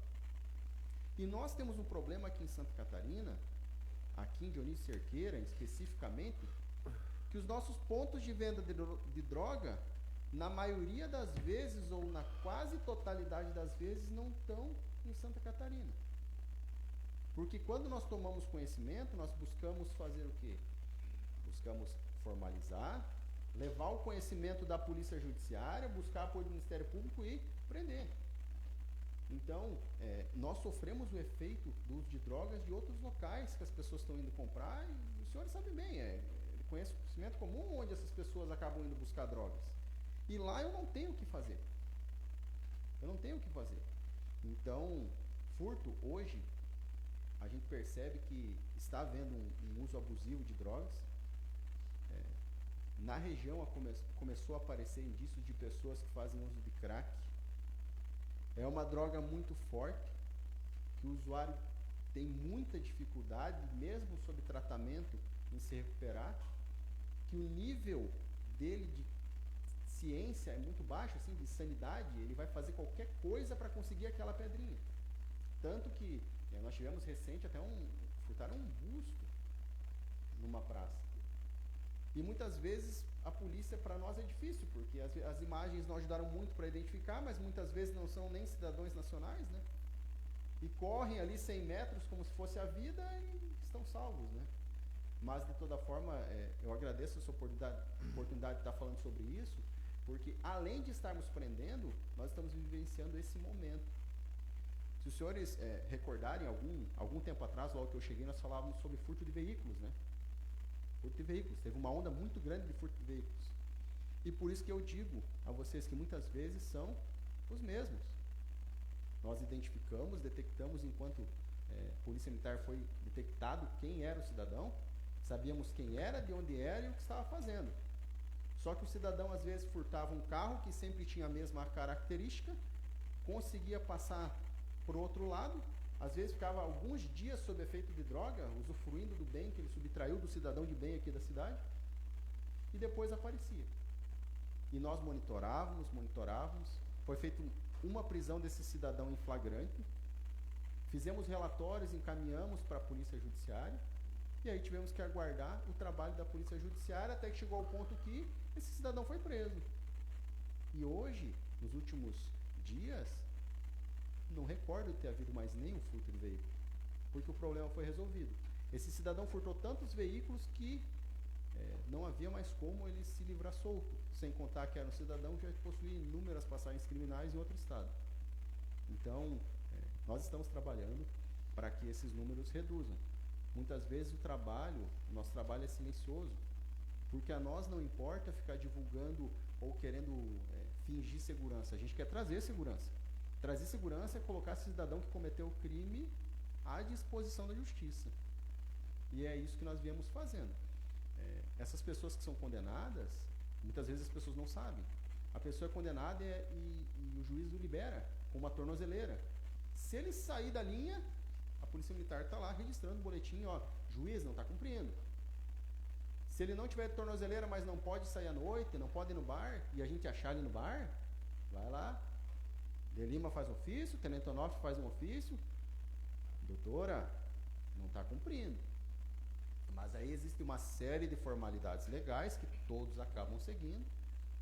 E nós temos um problema aqui em Santa Catarina, aqui em Dionísio Cerqueira, especificamente, que os nossos pontos de venda de droga, na maioria das vezes, ou na quase totalidade das vezes, não estão em Santa Catarina. Porque quando nós tomamos conhecimento, nós buscamos fazer o quê? Buscamos formalizar, levar o conhecimento da Polícia Judiciária, buscar apoio do Ministério Público e prender. Então, nós sofremos o efeito do uso de drogas de outros locais que as pessoas estão indo comprar, e os senhores sabem bem, conhecimento comum onde essas pessoas acabam indo buscar drogas. E lá eu não tenho o que fazer. Então, furto, hoje, a gente percebe que está havendo um uso abusivo de drogas. Na região começou a aparecer indícios de pessoas que fazem uso de crack. É uma droga muito forte, que o usuário tem muita dificuldade, mesmo sob tratamento, em se recuperar, que o nível dele de ciência é muito baixo, assim, de sanidade, ele vai fazer qualquer coisa para conseguir aquela pedrinha. Tanto que nós tivemos recente até furtaram um busto numa praça. E muitas vezes a polícia para nós é difícil, porque as imagens não ajudaram muito para identificar, mas muitas vezes não são nem cidadãos nacionais, né? E correm ali 100 metros como se fosse a vida e estão salvos, né? Mas, de toda forma, eu agradeço essa oportunidade de estar falando sobre isso, porque, além de estarmos prendendo, nós estamos vivenciando esse momento. Se os senhores recordarem, algum tempo atrás, logo que eu cheguei, nós falávamos sobre furto de veículos, né? Furto de veículos. Teve uma onda muito grande de furto de veículos. E por isso que eu digo a vocês que muitas vezes são os mesmos. Nós identificamos, detectamos, enquanto Polícia Militar foi detectado quem era o cidadão, sabíamos quem era, de onde era e o que estava fazendo. Só que o cidadão, às vezes, furtava um carro que sempre tinha a mesma característica, conseguia passar para o outro lado, às vezes ficava alguns dias sob efeito de droga, usufruindo do bem que ele subtraiu do cidadão de bem aqui da cidade, e depois aparecia. E nós monitorávamos, foi feita uma prisão desse cidadão em flagrante, fizemos relatórios, encaminhamos para a Polícia Judiciária, e aí tivemos que aguardar o trabalho da Polícia Judiciária até que chegou ao ponto que esse cidadão foi preso. E hoje, nos últimos dias, não recordo de ter havido mais nenhum furto de veículo, porque o problema foi resolvido. Esse cidadão furtou tantos veículos que não havia mais como ele se livrar solto, sem contar que era um cidadão que já possuía inúmeras passagens criminais em outro estado. Então, nós estamos trabalhando para que esses números reduzam. Muitas vezes o nosso trabalho é silencioso, porque a nós não importa ficar divulgando ou querendo fingir segurança. A gente quer trazer segurança. Trazer segurança é colocar esse cidadão que cometeu o crime à disposição da justiça. E é isso que nós viemos fazendo. Essas pessoas que são condenadas, muitas vezes as pessoas não sabem. A pessoa é condenada e o juiz o libera com uma tornozeleira. Se ele sair da linha, a Polícia Militar está lá registrando o boletim, juiz não está cumprindo. Se ele não tiver tornozeleira, mas não pode sair à noite, não pode ir no bar, e a gente achar ele no bar, vai lá, De Lima faz ofício, Tenente Onofre faz um ofício, doutora, não está cumprindo. Mas aí existe uma série de formalidades legais que todos acabam seguindo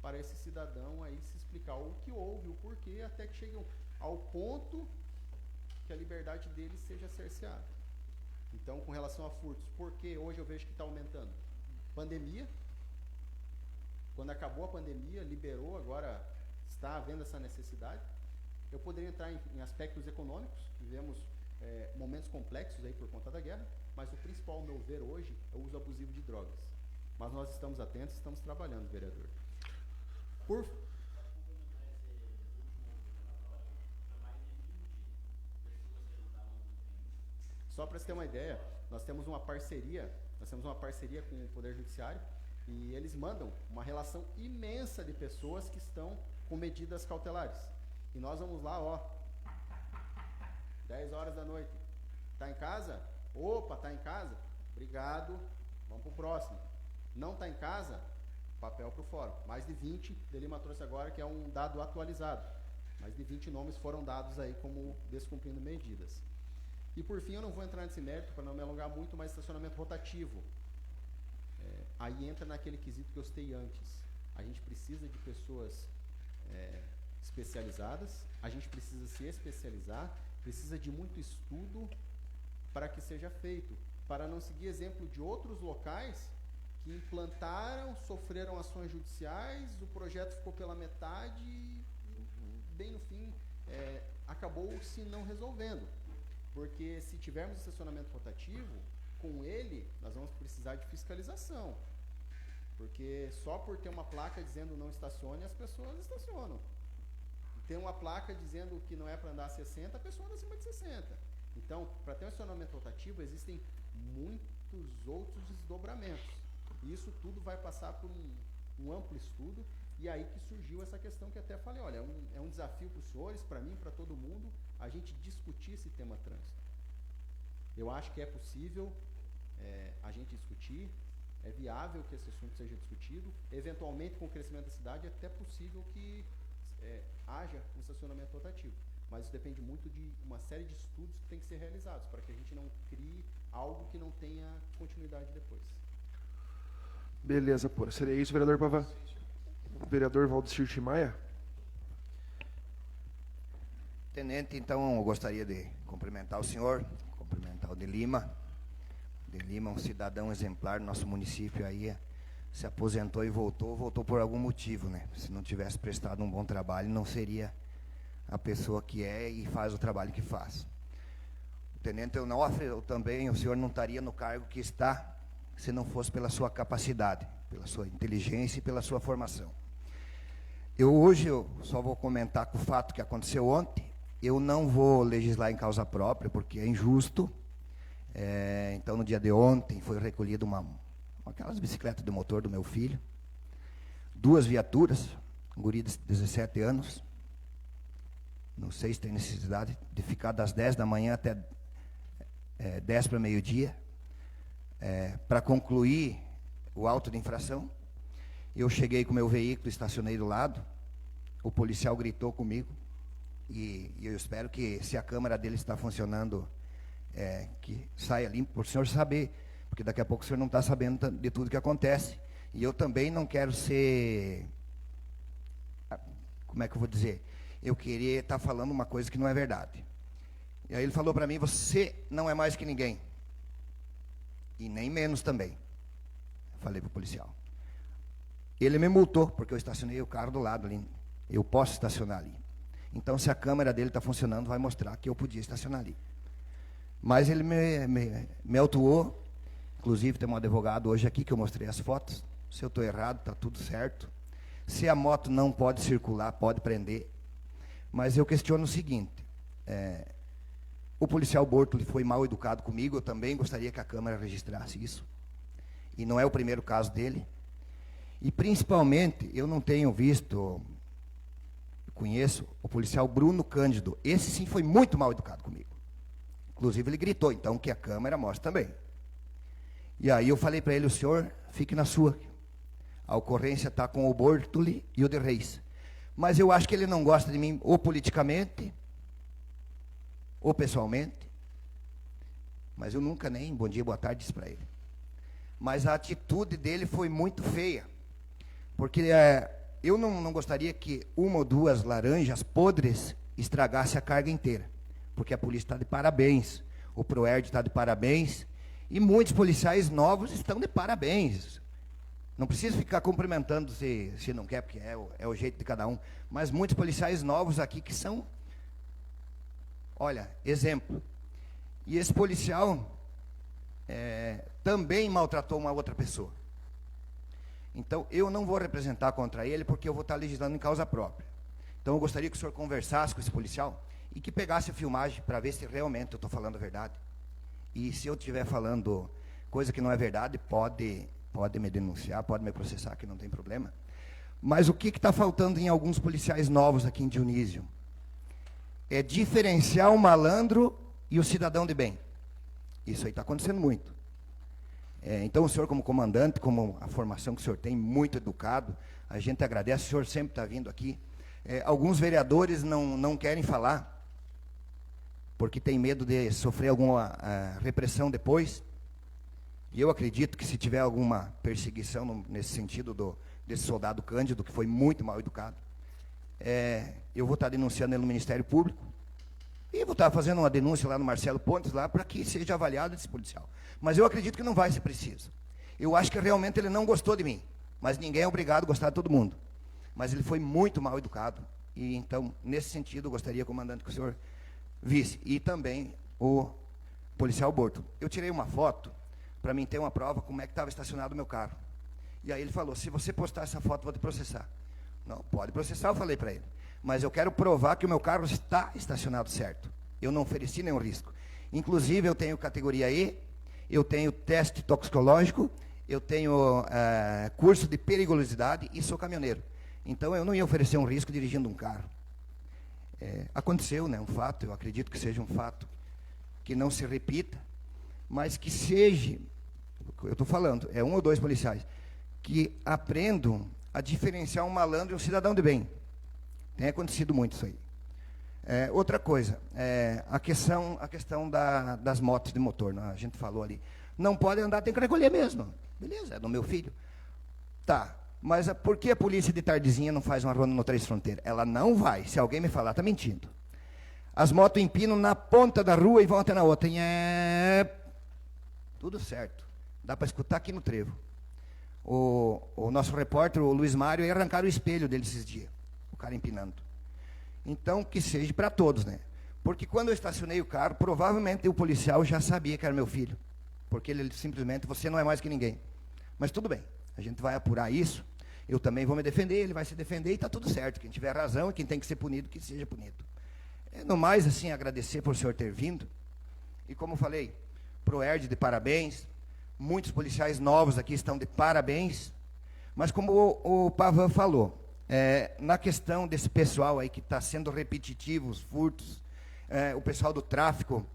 para esse cidadão aí se explicar o que houve, o porquê, até que chegue ao ponto que a liberdade dele seja cerceada. Então, com relação a furtos, por que hoje eu vejo que está aumentando? Pandemia. Quando acabou a pandemia, liberou, agora está havendo essa necessidade. Eu poderia entrar em aspectos econômicos, vivemos momentos complexos aí por conta da guerra, mas o principal, ao meu ver, hoje é o uso abusivo de drogas. Mas nós estamos atentos, estamos trabalhando, vereador. Só para você ter uma ideia, nós temos uma parceria com o Poder Judiciário e eles mandam uma relação imensa de pessoas que estão com medidas cautelares. E nós vamos lá, 10 horas da noite. Tá em casa? Opa, tá em casa? Obrigado, vamos pro próximo. Não tá em casa? Papel pro fórum. Mais de 20, De Lima trouxe agora, que é um dado atualizado. Mais de 20 nomes foram dados aí como descumprindo medidas. E por fim, eu não vou entrar nesse mérito para não me alongar muito, mas estacionamento rotativo. Aí entra naquele quesito que eu citei antes. A gente precisa de pessoas especializadas, a gente precisa se especializar, precisa de muito estudo para que seja feito, para não seguir exemplo de outros locais que implantaram, sofreram ações judiciais, o projeto ficou pela metade e, bem no fim, acabou se não resolvendo. Porque se tivermos estacionamento rotativo, com ele nós vamos precisar de fiscalização. Porque só por ter uma placa dizendo não estacione, as pessoas estacionam. Tem uma placa dizendo que não é para andar a 60, a pessoa anda acima de 60. Então, para ter um estacionamento rotativo, existem muitos outros desdobramentos. E isso tudo vai passar por um amplo estudo, e aí que surgiu essa questão que até falei, olha, é um desafio para os senhores, para mim, para todo mundo, a gente discutir esse tema trânsito. Eu acho que é possível a gente discutir, é viável que esse assunto seja discutido, eventualmente com o crescimento da cidade é até possível que haja um estacionamento rotativo, mas isso depende muito de uma série de estudos que tem que ser realizados, para que a gente não crie algo que não tenha continuidade depois. Beleza, pô. Seria isso, vereador Pavão? Vereador Valdecir Timaya? Tenente, então, eu gostaria de cumprimentar o senhor, cumprimentar o De Lima. De Lima, um cidadão exemplar do nosso município aí, se aposentou e voltou por algum motivo, né? Se não tivesse prestado um bom trabalho, não seria a pessoa que é e faz o trabalho que faz. O Tenente Onofre, também, o senhor não estaria no cargo que está, se não fosse pela sua capacidade, pela sua inteligência e pela sua formação. Hoje eu só vou comentar com o fato que aconteceu ontem. Eu não vou legislar em causa própria, porque é injusto. Então, no dia de ontem, foi recolhido aquelas bicicletas de motor do meu filho, 2 viaturas, um guri de 17 anos. Não sei se tem necessidade de ficar das 10 da manhã até 10 para meio-dia, para concluir o auto de infração. Eu cheguei com o meu veículo, estacionei do lado, o policial gritou comigo, e eu espero que, se a câmera dele está funcionando, que saia limpo, para o senhor saber, porque daqui a pouco o senhor não está sabendo de tudo que acontece. E eu também não quero ser, como é que eu vou dizer, eu queria estar falando uma coisa que não é verdade. E aí ele falou para mim: você não é mais que ninguém, e nem menos também. Eu falei para o policial. Ele me multou, porque eu estacionei o carro do lado ali. Eu posso estacionar ali. Então, se a câmera dele está funcionando, vai mostrar que eu podia estacionar ali. Mas ele me autuou. Inclusive, tem um advogado hoje aqui que eu mostrei as fotos. Se eu estou errado, está tudo certo. Se a moto não pode circular, pode prender. Mas eu questiono o seguinte: o policial Bortoli foi mal educado comigo. Eu também gostaria que a Câmara registrasse isso. E não é o primeiro caso dele. E, principalmente, eu não tenho visto, conheço o policial Bruno Cândido. Esse sim foi muito mal educado comigo. Inclusive, ele gritou, então, que a câmera mostra também. E aí eu falei para ele: o senhor fique na sua. A ocorrência está com o Bortoli e o de Reis. Mas eu acho que ele não gosta de mim, ou politicamente, ou pessoalmente. Mas eu nunca nem bom dia, boa tarde disse para ele. Mas a atitude dele foi muito feia. Porque eu não gostaria que 1 ou 2 laranjas podres estragasse a carga inteira. Porque a polícia está de parabéns, o Proerd está de parabéns, e muitos policiais novos estão de parabéns. Não precisa ficar cumprimentando se não quer, porque é o jeito de cada um. Mas muitos policiais novos aqui que são, olha, exemplo. E esse policial também maltratou uma outra pessoa. Então, eu não vou representar contra ele, porque eu vou estar legislando em causa própria. Então, eu gostaria que o senhor conversasse com esse policial e que pegasse a filmagem para ver se realmente eu estou falando a verdade. E se eu estiver falando coisa que não é verdade, pode me denunciar, pode me processar, que não tem problema. Mas o que está faltando em alguns policiais novos aqui em Dionísio? É diferenciar o malandro e o cidadão de bem. Isso aí está acontecendo muito. Então, o senhor, como comandante, como a formação que o senhor tem, muito educado, a gente agradece, o senhor sempre está vindo aqui. Alguns vereadores não querem falar, porque tem medo de sofrer alguma repressão depois. E eu acredito que, se tiver alguma perseguição nesse sentido desse soldado Cândido, que foi muito mal educado, eu vou estar denunciando ele no Ministério Público, e vou estar fazendo uma denúncia lá no Marcelo Pontes, lá, para que seja avaliado esse policial. Mas eu acredito que não vai ser preciso. Eu acho que realmente ele não gostou de mim, mas ninguém é obrigado a gostar de todo mundo. Mas ele foi muito mal educado, e então, nesse sentido, eu gostaria, comandante, que o senhor visse. E também o policial Bortoli. Eu tirei uma foto, para mim ter uma prova como é que estava estacionado o meu carro. E aí ele falou: se você postar essa foto, vou te processar. Não, pode processar, eu falei para ele. Mas eu quero provar que o meu carro está estacionado certo. Eu não ofereci nenhum risco. Inclusive, eu tenho categoria E, eu tenho teste toxicológico, eu tenho curso de periculosidade e sou caminhoneiro. Então, eu não ia oferecer um risco dirigindo um carro. Aconteceu, né, um fato, eu acredito que seja um fato que não se repita, mas que seja, eu estou falando, 1 ou 2 policiais, que aprendam a diferenciar um malandro e um cidadão de bem. Tem acontecido muito isso aí. Outra coisa, a questão das motos de motor, né? A gente falou ali. Não pode andar, tem que recolher mesmo. Beleza, é do meu filho. Tá, mas por que a polícia de tardezinha não faz uma ronda no Três Fronteiras? Ela não vai, se alguém me falar, está mentindo. As motos empinam na ponta da rua e vão até na outra. Tudo certo. Dá para escutar aqui no trevo. O nosso repórter, o Luiz Mário, ia arrancar o espelho dele esses dias. O cara empinando. Então, que seja para todos, né? Porque quando eu estacionei o carro, provavelmente o policial já sabia que era meu filho. porque ele simplesmente, você não é mais que ninguém. Mas tudo bem, a gente vai apurar isso, eu também vou me defender, ele vai se defender e está tudo certo. Quem tiver razão e quem tem que ser punido, que seja punido. No mais, assim, agradecer por o senhor ter vindo. E como falei, pro Erd de parabéns, muitos policiais novos aqui estão de parabéns, mas como o Pavan falou, na questão desse pessoal aí que está sendo repetitivo, os furtos, o pessoal do tráfico,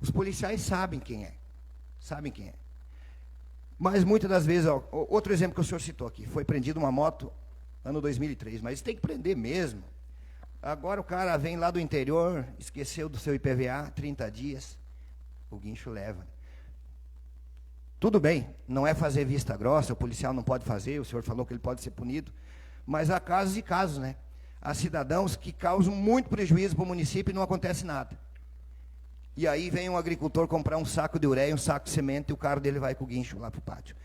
os policiais sabem quem é. Mas muitas das vezes, outro exemplo que o senhor citou aqui, foi preendido uma moto ano 2003, mas tem que prender mesmo. Agora o cara vem lá do interior, esqueceu do seu IPVA, 30 dias, o guincho leva. Tudo bem, não é fazer vista grossa, o policial não pode fazer, o senhor falou que ele pode ser punido, mas há casos e casos, né? Há cidadãos que causam muito prejuízo para o município e não acontece nada. E aí vem um agricultor comprar um saco de ureia, um saco de semente, e o carro dele vai com o guincho lá para o pátio.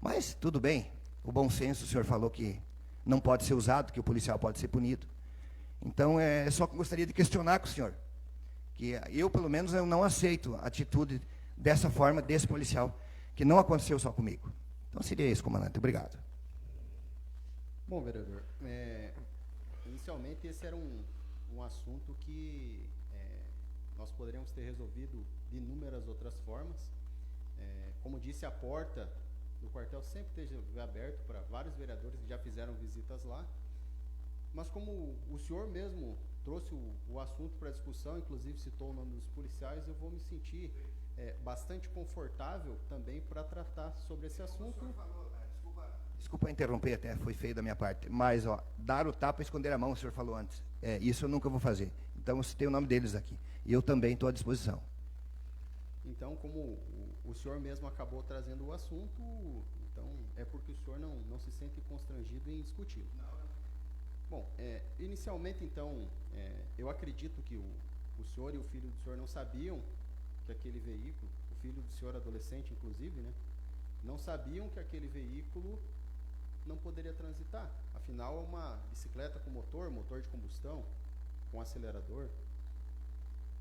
Mas tudo bem, o bom senso, o senhor falou que não pode ser usado, que o policial pode ser punido. Então, só que gostaria de questionar com o senhor, que eu, pelo menos, eu não aceito a atitude dessa forma, desse policial, que não aconteceu só comigo. Então, seria isso, comandante. Obrigado. Bom, vereador, inicialmente esse era um assunto que nós poderíamos ter resolvido de inúmeras outras formas. Como disse, a porta do quartel sempre esteve aberta para vários vereadores que já fizeram visitas lá. Mas como o senhor mesmo trouxe o assunto para discussão, inclusive citou o nome dos policiais, eu vou me sentir bastante confortável também para tratar sobre esse assunto. Desculpa interromper, até foi feio da minha parte, mas dar o tapa e esconder a mão, o senhor falou antes. Isso eu nunca vou fazer. Então eu citei o nome deles aqui. E eu também estou à disposição. Então, como o senhor mesmo acabou trazendo o assunto, então é porque o senhor não se sente constrangido em discuti-lo. Bom, inicialmente, então, eu acredito que o senhor e o filho do senhor não sabiam que aquele veículo, o filho do senhor adolescente, inclusive, né, não sabiam que aquele veículo não poderia transitar. Afinal, é uma bicicleta com motor de combustão, com acelerador.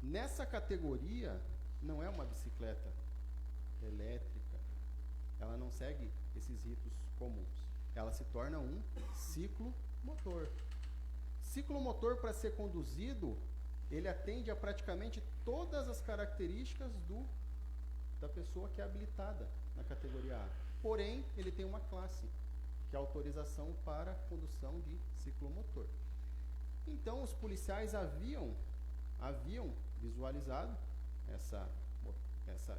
Nessa categoria, não é uma bicicleta elétrica. Ela não segue esses ritos comuns. Ela se torna um ciclomotor. Ciclomotor, para ser conduzido, ele atende a praticamente todas as características da pessoa que é habilitada na categoria A. Porém, ele tem uma classe, que é a autorização para condução de ciclomotor. Então, os policiais haviam visualizado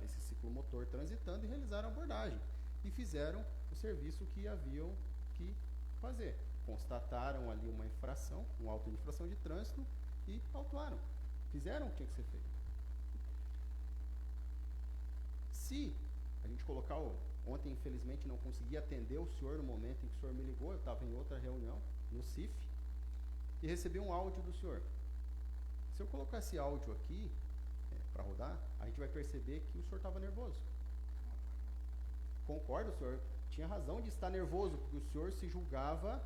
esse ciclomotor transitando e realizaram a abordagem. E fizeram o serviço que haviam que fazer. Constataram ali uma infração, um auto de infração de trânsito e autuaram. Fizeram o que tinha que ser feito. Se a gente colocar ontem, infelizmente, não consegui atender o senhor no momento em que o senhor me ligou, eu estava em outra reunião, no CIF, e recebi um áudio do senhor. Se eu colocar esse áudio aqui, para rodar, a gente vai perceber que o senhor estava nervoso. Concordo, o senhor tinha razão de estar nervoso, porque o senhor se julgava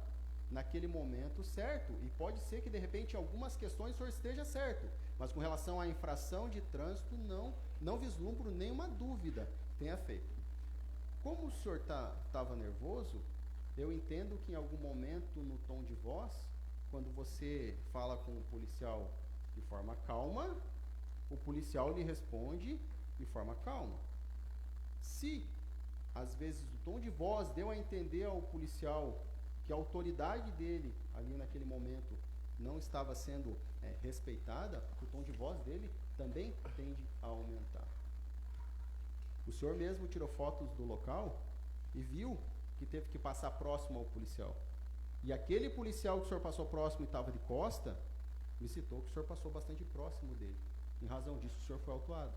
naquele momento certo, e pode ser que de repente em algumas questões o senhor esteja certo, mas com relação à infração de trânsito não vislumbro nenhuma dúvida que tenha feito. Como o senhor estava nervoso, eu entendo que em algum momento no tom de voz, quando você fala com o policial de forma calma, o policial lhe responde de forma calma. Se às vezes o tom de voz deu a entender ao policial que a autoridade dele ali naquele momento não estava sendo respeitada, o tom de voz dele também tende a aumentar. O senhor mesmo tirou fotos do local e viu que teve que passar próximo ao policial. E aquele policial que o senhor passou próximo e estava de costa, me citou que o senhor passou bastante próximo dele. Em razão disso, o senhor foi autuado.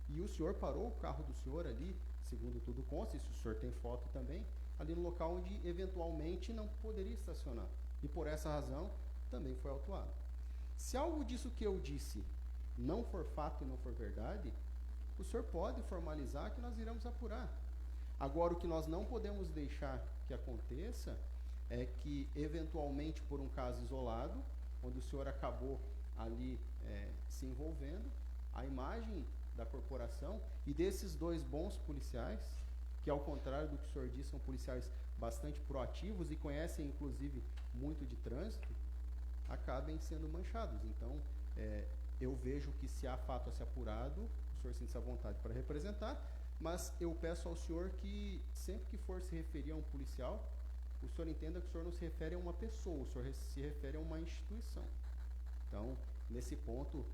E o senhor parou o carro do senhor ali, segundo tudo consta, se o senhor tem foto também, ali no local onde eventualmente não poderia estacionar. E por essa razão, também foi autuado. Se algo disso que eu disse não for fato e não for verdade, o senhor pode formalizar que nós iremos apurar. Agora, o que nós não podemos deixar que aconteça é que, eventualmente, por um caso isolado, onde o senhor acabou ali se envolvendo, a imagem da corporação, e desses 2 bons policiais, que ao contrário do que o senhor disse, são policiais bastante proativos e conhecem, inclusive, muito de trânsito, acabem sendo manchados. Então, eu vejo que se há fato a ser apurado, o senhor sente-se à vontade para representar, mas eu peço ao senhor que, sempre que for se referir a um policial, o senhor entenda que o senhor não se refere a uma pessoa, o senhor se refere a uma instituição. Então, nesse ponto,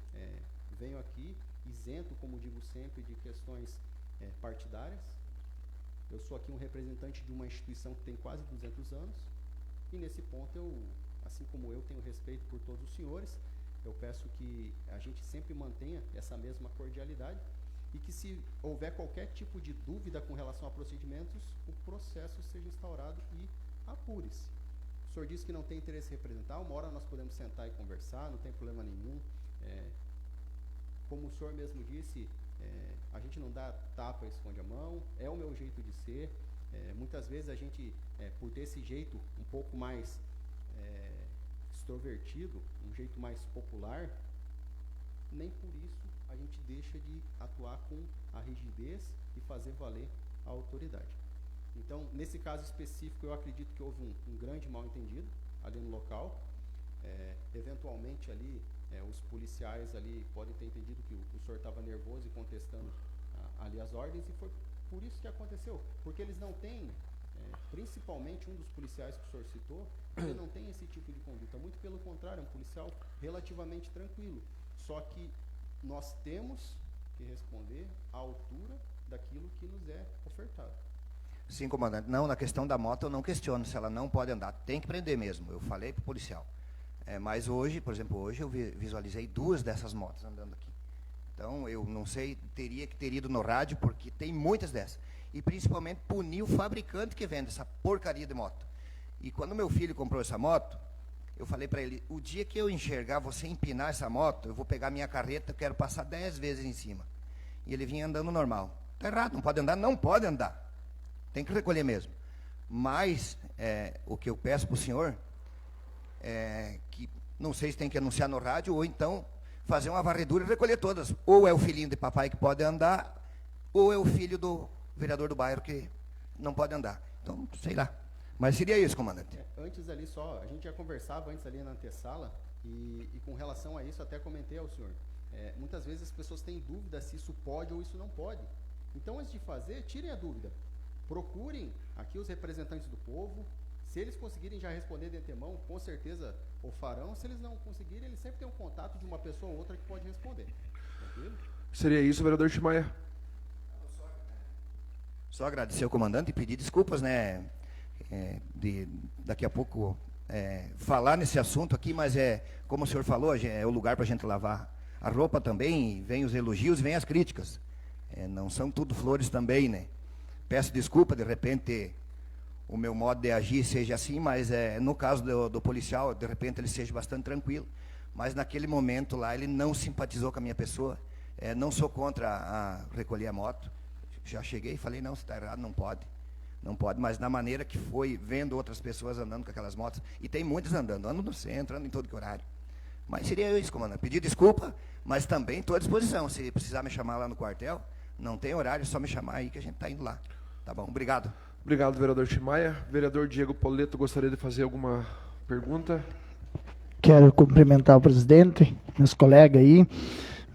venho aqui isento, como digo sempre, de questões partidárias. Eu sou aqui um representante de uma instituição que tem quase 200 anos, e nesse ponto eu, assim como eu tenho respeito por todos os senhores, eu peço que a gente sempre mantenha essa mesma cordialidade e que, se houver qualquer tipo de dúvida com relação a procedimentos, o processo seja instaurado e apure-se. O senhor disse que não tem interesse em representar, uma hora nós podemos sentar e conversar, não tem problema nenhum. Como o senhor mesmo disse, a gente não dá tapa e esconde a mão, é o meu jeito de ser. Muitas vezes a gente, por ter esse jeito um pouco mais extrovertido, um jeito mais popular, nem por isso a gente deixa de atuar com a rigidez e fazer valer a autoridade. Então, nesse caso específico, eu acredito que houve um grande mal-entendido ali no local. Eventualmente ali, os policiais ali podem ter entendido que o senhor estava nervoso e contestando ali as ordens, e foi por isso que aconteceu. Porque eles não têm, principalmente um dos policiais que o senhor citou, ele não tem esse tipo de conduta. Muito pelo contrário, é um policial relativamente tranquilo. Só que nós temos que responder à altura daquilo que nos é ofertado. Sim, comandante. Não, na questão da moto eu não questiono se ela não pode andar. Tem que prender mesmo. Eu falei para o policial. Mas hoje, por exemplo, hoje eu visualizei 2 dessas motos andando aqui. Então, eu não sei, teria que ter ido no rádio, porque tem muitas dessas. E principalmente punir o fabricante que vende essa porcaria de moto. E quando meu filho comprou essa moto, eu falei para ele, o dia que eu enxergar você empinar essa moto, eu vou pegar minha carreta, eu quero passar 10 vezes em cima. E ele vinha andando normal. Está errado, não pode andar? Não pode andar. Tem que recolher mesmo. Mas, o que eu peço para o senhor, que não sei se tem que anunciar no rádio, ou então fazer uma varredura e recolher todas. Ou é o filhinho de papai que pode andar, ou é o filho do vereador do bairro que não pode andar. Então, sei lá. Mas seria isso, comandante. Antes ali só, a gente já conversava antes ali na antessala, e com relação a isso até comentei ao senhor. Muitas vezes as pessoas têm dúvida se isso pode ou isso não pode. Então, antes de fazer, tirem a dúvida. Procurem aqui os representantes do povo. Se eles conseguirem já responder de antemão, com certeza o farão. Se eles não conseguirem, eles sempre têm um contato de uma pessoa ou outra que pode responder. Tranquilo? Seria isso, vereador Timaya. Só agradecer ao comandante e pedir desculpas, né? Daqui a pouco falar nesse assunto aqui, mas como o senhor falou, é o lugar para a gente lavar a roupa também, vem os elogios, vem as críticas. Não são tudo flores também, né? Peço desculpa, de repente o meu modo de agir seja assim, mas no caso do policial, de repente ele seja bastante tranquilo, mas naquele momento lá ele não simpatizou com a minha pessoa. Não sou contra a recolher a moto, já cheguei e falei, não, se está errado, não pode, mas na maneira que foi, vendo outras pessoas andando com aquelas motos, e tem muitas andando no centro, andando em todo que horário. Mas seria isso, comandante, pedir desculpa, mas também estou à disposição, se precisar me chamar lá no quartel, não tem horário, é só me chamar aí que a gente está indo lá. Tá bom, obrigado. Obrigado, vereador Timaya. Vereador Diego Poleto, gostaria de fazer alguma pergunta? Quero cumprimentar o presidente, meus colegas aí,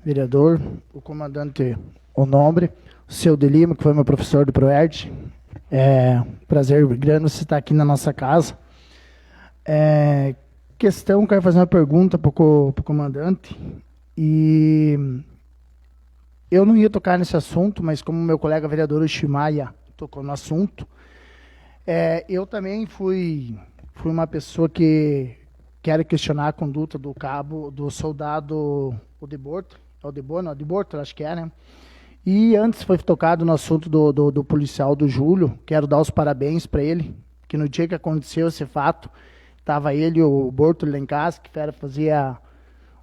vereador, o comandante Onombre, o seu de Lima, que foi meu professor do ProERD. Prazer grande você estar aqui na nossa casa. Quero fazer uma pergunta para o comandante. E eu não ia tocar nesse assunto, mas como meu colega vereador Timaya tocou no assunto, eu também fui uma pessoa que quero questionar a conduta do soldado Odeborto, acho que né? E antes foi tocado no assunto do policial do Júlio, quero dar os parabéns para ele, que no dia que aconteceu esse fato, estava ele e o Borto lá em casa, que fazia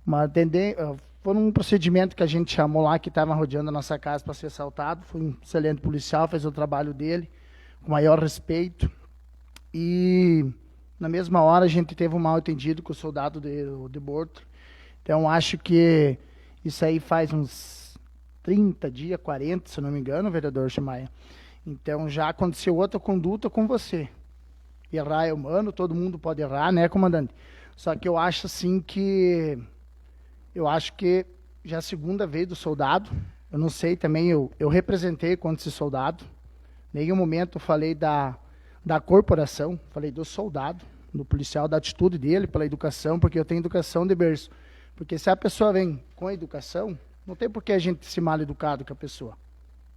uma tendência. Foi um procedimento que a gente chamou lá, que estava rodeando a nossa casa para ser assaltado. Foi um excelente policial, fez o trabalho dele com maior respeito. E, na mesma hora, a gente teve um mal-entendido com o soldado de Borto. Então, acho que isso aí faz uns 30 dias, 40, se eu não me engano, vereador Chimaia. Então já aconteceu outra conduta com você. Errar é humano, todo mundo pode errar, né, comandante? Só que eu acho assim que... Eu acho que já é a segunda vez do soldado. Eu não sei também, eu representei contra esse soldado. Em nenhum momento eu falei da corporação, falei do soldado, do policial, da atitude dele, pela educação, porque eu tenho educação de berço. Porque se a pessoa vem com educação, não tem por que a gente ser mal educado com a pessoa.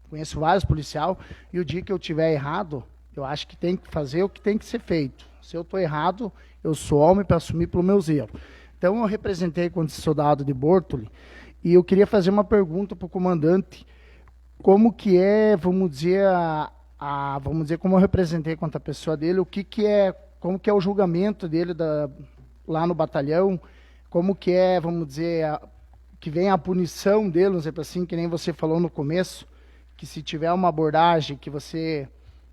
Conheço vários policiais e o dia que eu tiver errado, eu acho que tem que fazer o que tem que ser feito. Se eu estou errado, eu sou homem para assumir pelos meus erros. Então eu representei contra esse soldado de Bortoli e eu queria fazer uma pergunta para o comandante. Como que é, vamos dizer, vamos dizer, como eu representei contra a pessoa dele, como que é o julgamento dele lá no batalhão, como que é, vamos dizer, que vem a punição dele, não sei assim, que nem você falou no começo, que se tiver uma abordagem que você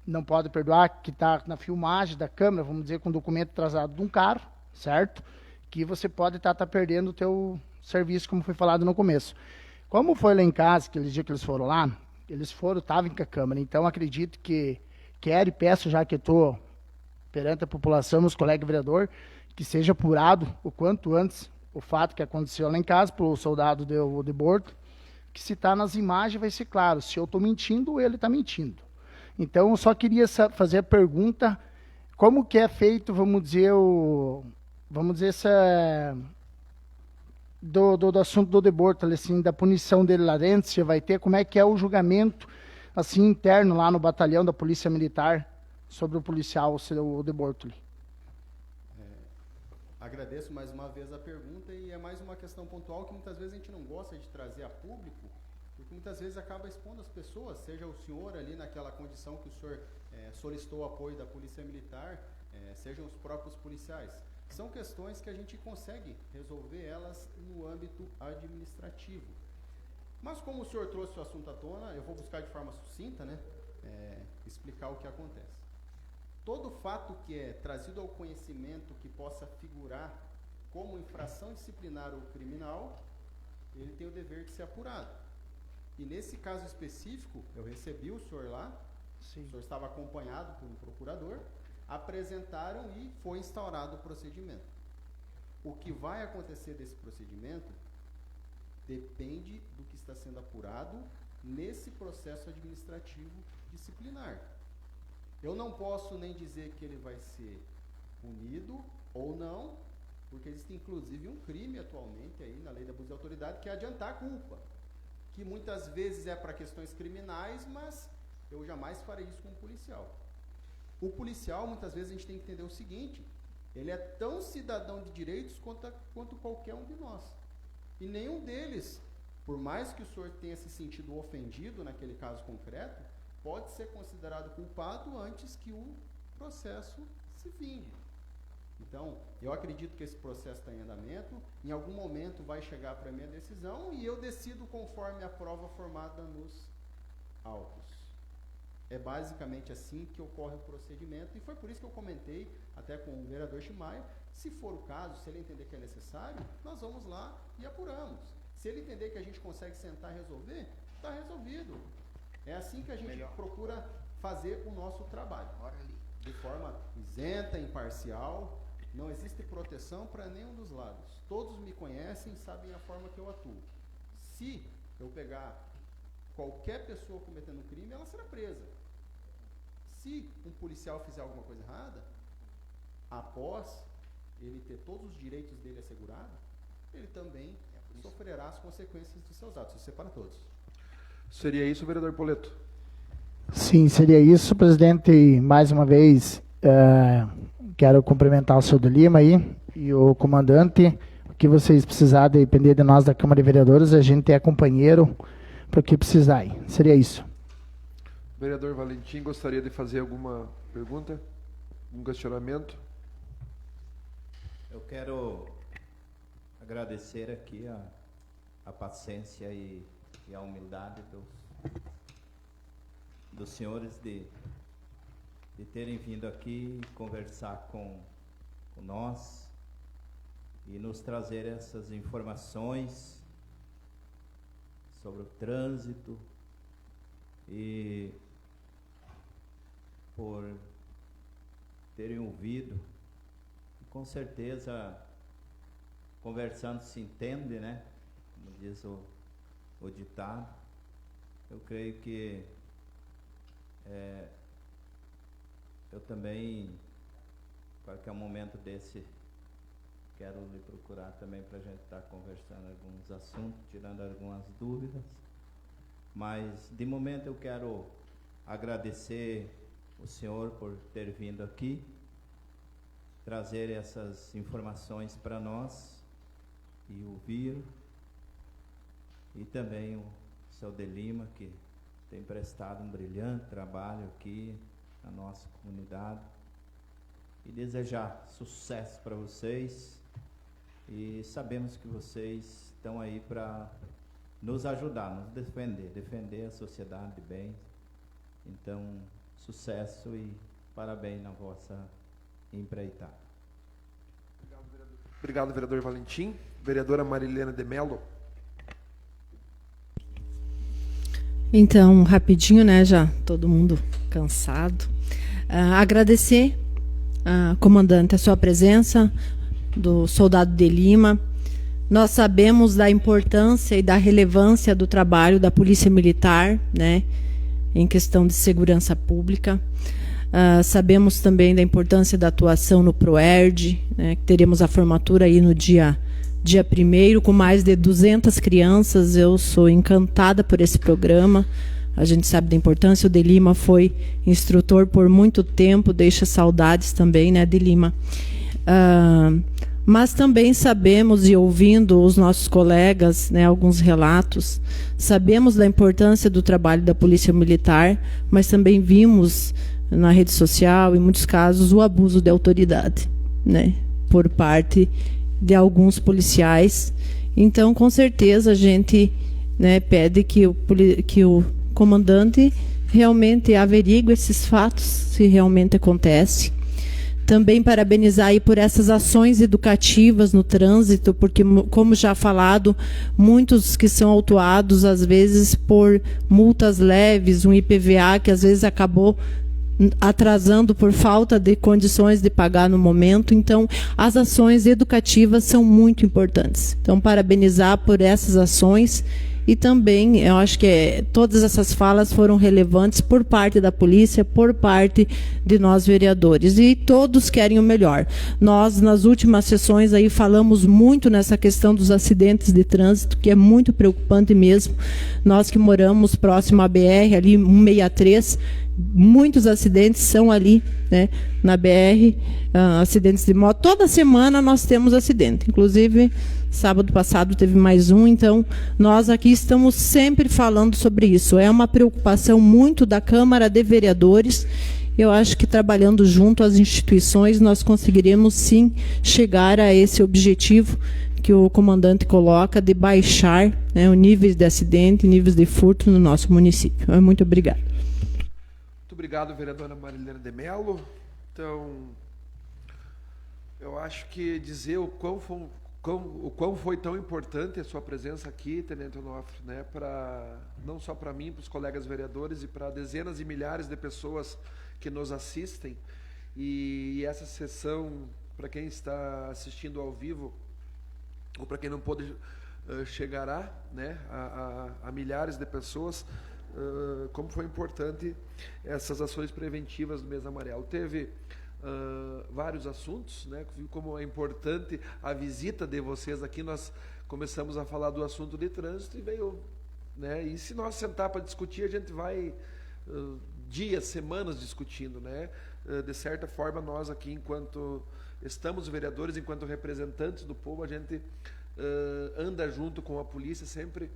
não pode perdoar, que está na filmagem da câmera, vamos dizer, com documento atrasado de um carro, certo? Que você pode estar perdendo o teu serviço, como foi falado no começo. Como foi lá em casa, aquele dia que eles foram lá, estavam com a câmera, então acredito que quero e peço, já que estou perante a população, meus colegas vereadores, que seja apurado o quanto antes o fato que aconteceu lá em casa, pelo soldado de Borto, que se está nas imagens vai ser claro, se eu estou mentindo, ele está mentindo. Então, eu só queria fazer a pergunta, como que é feito, vamos dizer, do assunto do Deborto, assim, da punição dele lá dentro, se vai ter, como é que é o julgamento, assim, interno lá no batalhão da Polícia Militar, sobre o policial, o Deborto. Agradeço mais uma vez a pergunta e é mais uma questão pontual que muitas vezes a gente não gosta de trazer a público, porque muitas vezes acaba expondo as pessoas, seja o senhor ali naquela condição que o senhor solicitou o apoio da Polícia Militar, sejam os próprios policiais. São questões que a gente consegue resolver elas no âmbito administrativo. Mas como o senhor trouxe o assunto à tona, eu vou buscar de forma sucinta, né, explicar o que acontece. Todo fato que é trazido ao conhecimento que possa figurar como infração disciplinar ou criminal, ele tem o dever de ser apurado. E nesse caso específico, eu recebi o senhor lá, sim. O senhor estava acompanhado por um procurador, apresentaram e foi instaurado o procedimento. O que vai acontecer desse procedimento depende do que está sendo apurado nesse processo administrativo disciplinar. Eu não posso nem dizer que ele vai ser punido ou não, porque existe inclusive um crime atualmente aí na lei de abuso de autoridade, que é adiantar a culpa, que muitas vezes é para questões criminais, mas eu jamais farei isso com um policial. O policial, muitas vezes, a gente tem que entender o seguinte, ele é tão cidadão de direitos quanto qualquer um de nós. E nenhum deles, por mais que o senhor tenha se sentido ofendido naquele caso concreto, pode ser considerado culpado antes que o processo se finde. Então, eu acredito que esse processo está em andamento, em algum momento vai chegar para a minha decisão e eu decido conforme a prova formada nos autos. É basicamente assim que ocorre o procedimento e foi por isso que eu comentei até com o vereador Chimaia, se for o caso, se ele entender que é necessário, nós vamos lá e apuramos. Se ele entender que a gente consegue sentar e resolver, está resolvido. É assim que a gente procura fazer o nosso trabalho. De forma isenta, imparcial, não existe proteção para nenhum dos lados. Todos me conhecem e sabem a forma que eu atuo. Se eu pegar qualquer pessoa cometendo crime, ela será presa. Se um policial fizer alguma coisa errada, após ele ter todos os direitos dele assegurados, ele também sofrerá as consequências dos seus atos. Isso é para todos. Seria isso, vereador Poleto? Sim, seria isso, presidente. E mais uma vez, quero cumprimentar o senhor de Lima aí e o comandante. O que vocês precisarem, depender de nós da Câmara de Vereadores, a gente é companheiro para o que precisar. Seria isso. Vereador Valentim, gostaria de fazer alguma pergunta? Um questionamento? Eu quero agradecer aqui a paciência e a humildade dos senhores de terem vindo aqui conversar com nós e nos trazer essas informações sobre o trânsito e por terem ouvido. E com certeza, conversando se entende, né? Como diz o ditado. Eu creio que eu também, qualquer momento desse, quero lhe procurar também para a gente estar conversando alguns assuntos, tirando algumas dúvidas. Mas, de momento, eu quero agradecer o senhor por ter vindo aqui, trazer essas informações para nós e ouvir. E também o seu De Lima, que tem prestado um brilhante trabalho aqui na nossa comunidade. E desejar sucesso para vocês. E sabemos que vocês estão aí para nos ajudar, nos defender a sociedade de bem. Então, sucesso e parabéns na vossa empreitada. Obrigado, vereador Valentim. Vereadora Marilena de Mello. Então, rapidinho, né, já todo mundo cansado. Agradecer, comandante, a sua presença, do soldado De Lima. Nós sabemos da importância e da relevância do trabalho da Polícia Militar, né, em questão de segurança pública. Sabemos também da importância da atuação no PROERD, né, que teremos a formatura aí no dia 1º, com mais de 200 crianças. Eu sou encantada por esse programa. A gente sabe da importância. O De Lima foi instrutor por muito tempo, deixa saudades também, né, De Lima. Mas também sabemos, e ouvindo os nossos colegas, né, alguns relatos, sabemos da importância do trabalho da Polícia Militar, mas também vimos na rede social, em muitos casos, o abuso de autoridade, né, por parte de alguns policiais. Então, com certeza, a gente, né, pede que o comandante realmente averigue esses fatos, se realmente acontece. Também parabenizar aí por essas ações educativas no trânsito, porque, como já falado, muitos que são autuados, às vezes, por multas leves, um IPVA que às vezes acabou atrasando por falta de condições de pagar no momento. Então, as ações educativas são muito importantes. Então, parabenizar por essas ações. E também, eu acho que todas essas falas foram relevantes por parte da polícia, por parte de nós vereadores. E todos querem o melhor. Nós, nas últimas sessões, aí falamos muito nessa questão dos acidentes de trânsito, que é muito preocupante mesmo. Nós que moramos próximo à BR, ali 163, muitos acidentes são ali, né, na BR, acidentes de moto. Toda semana nós temos acidente. Inclusive, sábado passado teve mais um. Então, nós aqui estamos sempre falando sobre isso. É uma preocupação muito da Câmara de Vereadores. Eu acho que trabalhando junto às instituições, nós conseguiremos sim chegar a esse objetivo que o comandante coloca de baixar, né, os níveis de acidente, níveis de furto no nosso município. Muito obrigada. Muito obrigado, vereadora Marilena de Mello. Então, eu acho que dizer o quão foi tão importante a sua presença aqui, Tenente Onofre, né, não só para mim, para os colegas vereadores e para dezenas e milhares de pessoas que nos assistem. E essa sessão, para quem está assistindo ao vivo, ou para quem não pôde, chegará, né, a milhares de pessoas, como foi importante essas ações preventivas do Mês Amarelo. Teve vários assuntos, né? Viu como é importante a visita de vocês aqui. Nós começamos a falar do assunto de trânsito e veio, né? E se nós sentar para discutir, a gente vai dias, semanas discutindo, né? De certa forma, nós aqui, enquanto estamos vereadores, enquanto representantes do povo, a gente anda junto com a polícia, sempre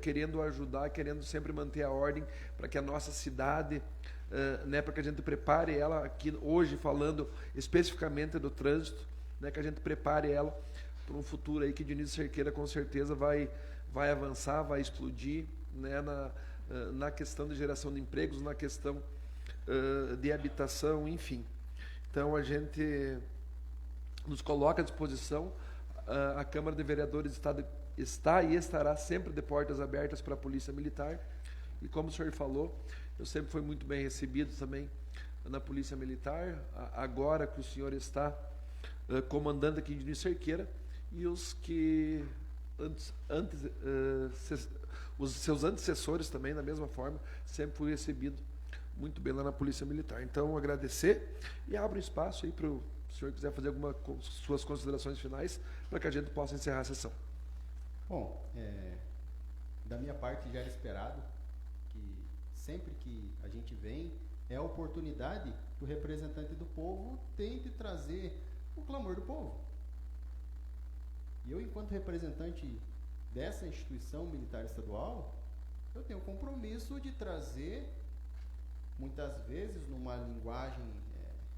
querendo ajudar, querendo sempre manter a ordem para que a nossa cidade, né, para que a gente prepare ela aqui hoje, falando especificamente do trânsito, né, que a gente prepare ela para um futuro aí que Dionísio Cerqueira com certeza vai avançar, vai explodir, né, na questão de geração de empregos, na questão de habitação, enfim. Então a gente nos coloca à disposição. A Câmara de Vereadores está está e estará sempre de portas abertas para a Polícia Militar. E como o senhor falou, eu sempre fui muito bem recebido também na Polícia Militar. Agora que o senhor está comandando aqui em Dionísio Cerqueira, e os que os seus antecessores também, da mesma forma, sempre fui recebido muito bem lá na Polícia Militar. Então, agradecer e abro espaço aí para o senhor quiser fazer algumas suas considerações finais para que a gente possa encerrar a sessão. Bom, da minha parte já era esperado que sempre que a gente vem, é a oportunidade que o representante do povo tem de trazer o clamor do povo. E eu, enquanto representante dessa instituição militar estadual, eu tenho o compromisso de trazer, muitas vezes, numa linguagem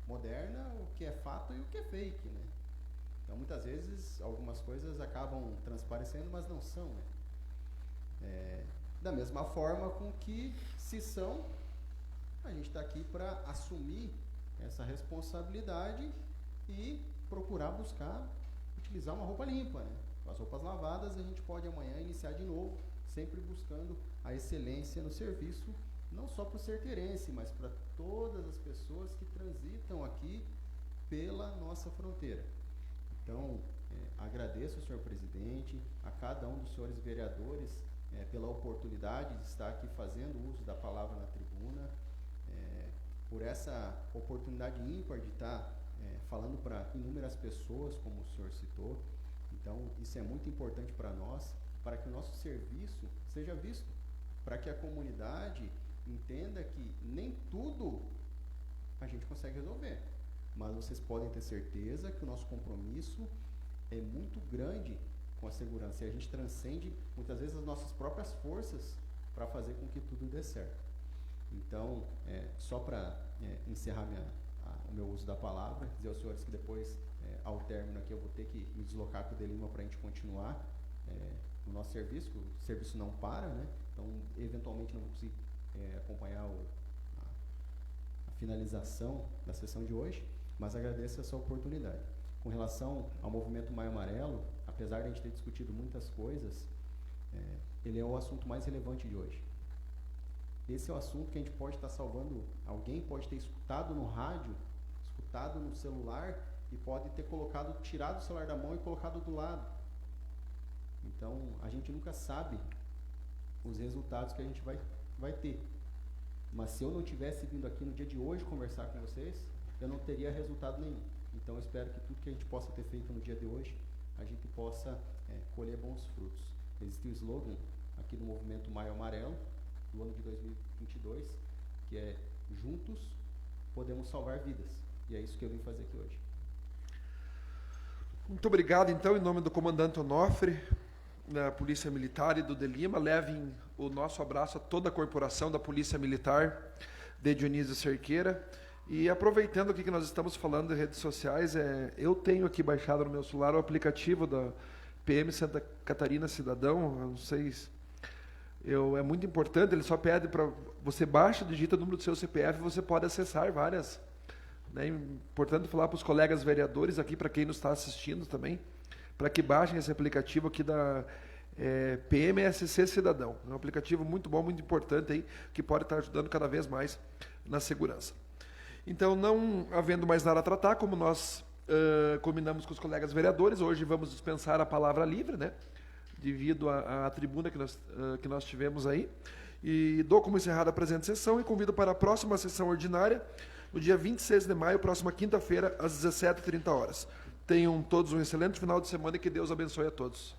moderna, o que é fato e o que é fake, né? Então, muitas vezes, algumas coisas acabam transparecendo, mas não são, né? Da mesma forma com que, se são, a gente está aqui para assumir essa responsabilidade e procurar buscar utilizar uma roupa limpa, né? Com as roupas lavadas, a gente pode amanhã iniciar de novo, sempre buscando a excelência no serviço, não só para o cerqueirense, mas para todas as pessoas que transitam aqui pela nossa fronteira. Então, agradeço ao senhor presidente, a cada um dos senhores vereadores pela oportunidade de estar aqui fazendo uso da palavra na tribuna, por essa oportunidade ímpar de estar falando para inúmeras pessoas, como o senhor citou. Então, isso é muito importante para nós, para que o nosso serviço seja visto, para que a comunidade entenda que nem tudo a gente consegue resolver, mas vocês podem ter certeza que o nosso compromisso é muito grande com a segurança, e a gente transcende muitas vezes as nossas próprias forças para fazer com que tudo dê certo. Então, só para encerrar o meu uso da palavra, dizer aos senhores que depois, ao término aqui, eu vou ter que me deslocar para o Delima para a gente continuar o nosso serviço, o serviço não para, né? Então, eventualmente não vou conseguir acompanhar a finalização da sessão de hoje, mas agradeço essa oportunidade. Com relação ao movimento Maio Amarelo, apesar de a gente ter discutido muitas coisas, ele é o assunto mais relevante de hoje. Esse é o assunto que a gente pode estar salvando, alguém pode ter escutado no rádio, escutado no celular, e pode ter tirado o celular da mão e colocado do lado. Então, a gente nunca sabe os resultados que a gente vai ter. Mas se eu não tivesse vindo aqui no dia de hoje conversar com vocês, eu não teria resultado nenhum. Então, eu espero que tudo que a gente possa ter feito no dia de hoje, a gente possa colher bons frutos. Existe o slogan aqui do movimento Maio Amarelo, do ano de 2022, que é: juntos podemos salvar vidas. E é isso que eu vim fazer aqui hoje. Muito obrigado, então, em nome do comandante Onofre, da Polícia Militar e do Delima. Levem o nosso abraço a toda a corporação da Polícia Militar de Dionísio Cerqueira. E aproveitando aqui que nós estamos falando de redes sociais, eu tenho aqui baixado no meu celular o aplicativo da PM Santa Catarina Cidadão. Eu não sei se é muito importante, ele só pede para você baixa, digita o número do seu CPF, você pode acessar várias. É importante falar para os colegas vereadores aqui, para quem nos está assistindo também, para que baixem esse aplicativo aqui da PMSC Cidadão. É um aplicativo muito bom, muito importante aí, que pode estar ajudando cada vez mais na segurança. Então, não havendo mais nada a tratar, como nós combinamos com os colegas vereadores, hoje vamos dispensar a palavra livre, né? Devido à tribuna que nós tivemos aí. E dou como encerrada a presente sessão e convido para a próxima sessão ordinária, no dia 26 de maio, próxima quinta-feira, às 17h30. Tenham todos um excelente final de semana e que Deus abençoe a todos.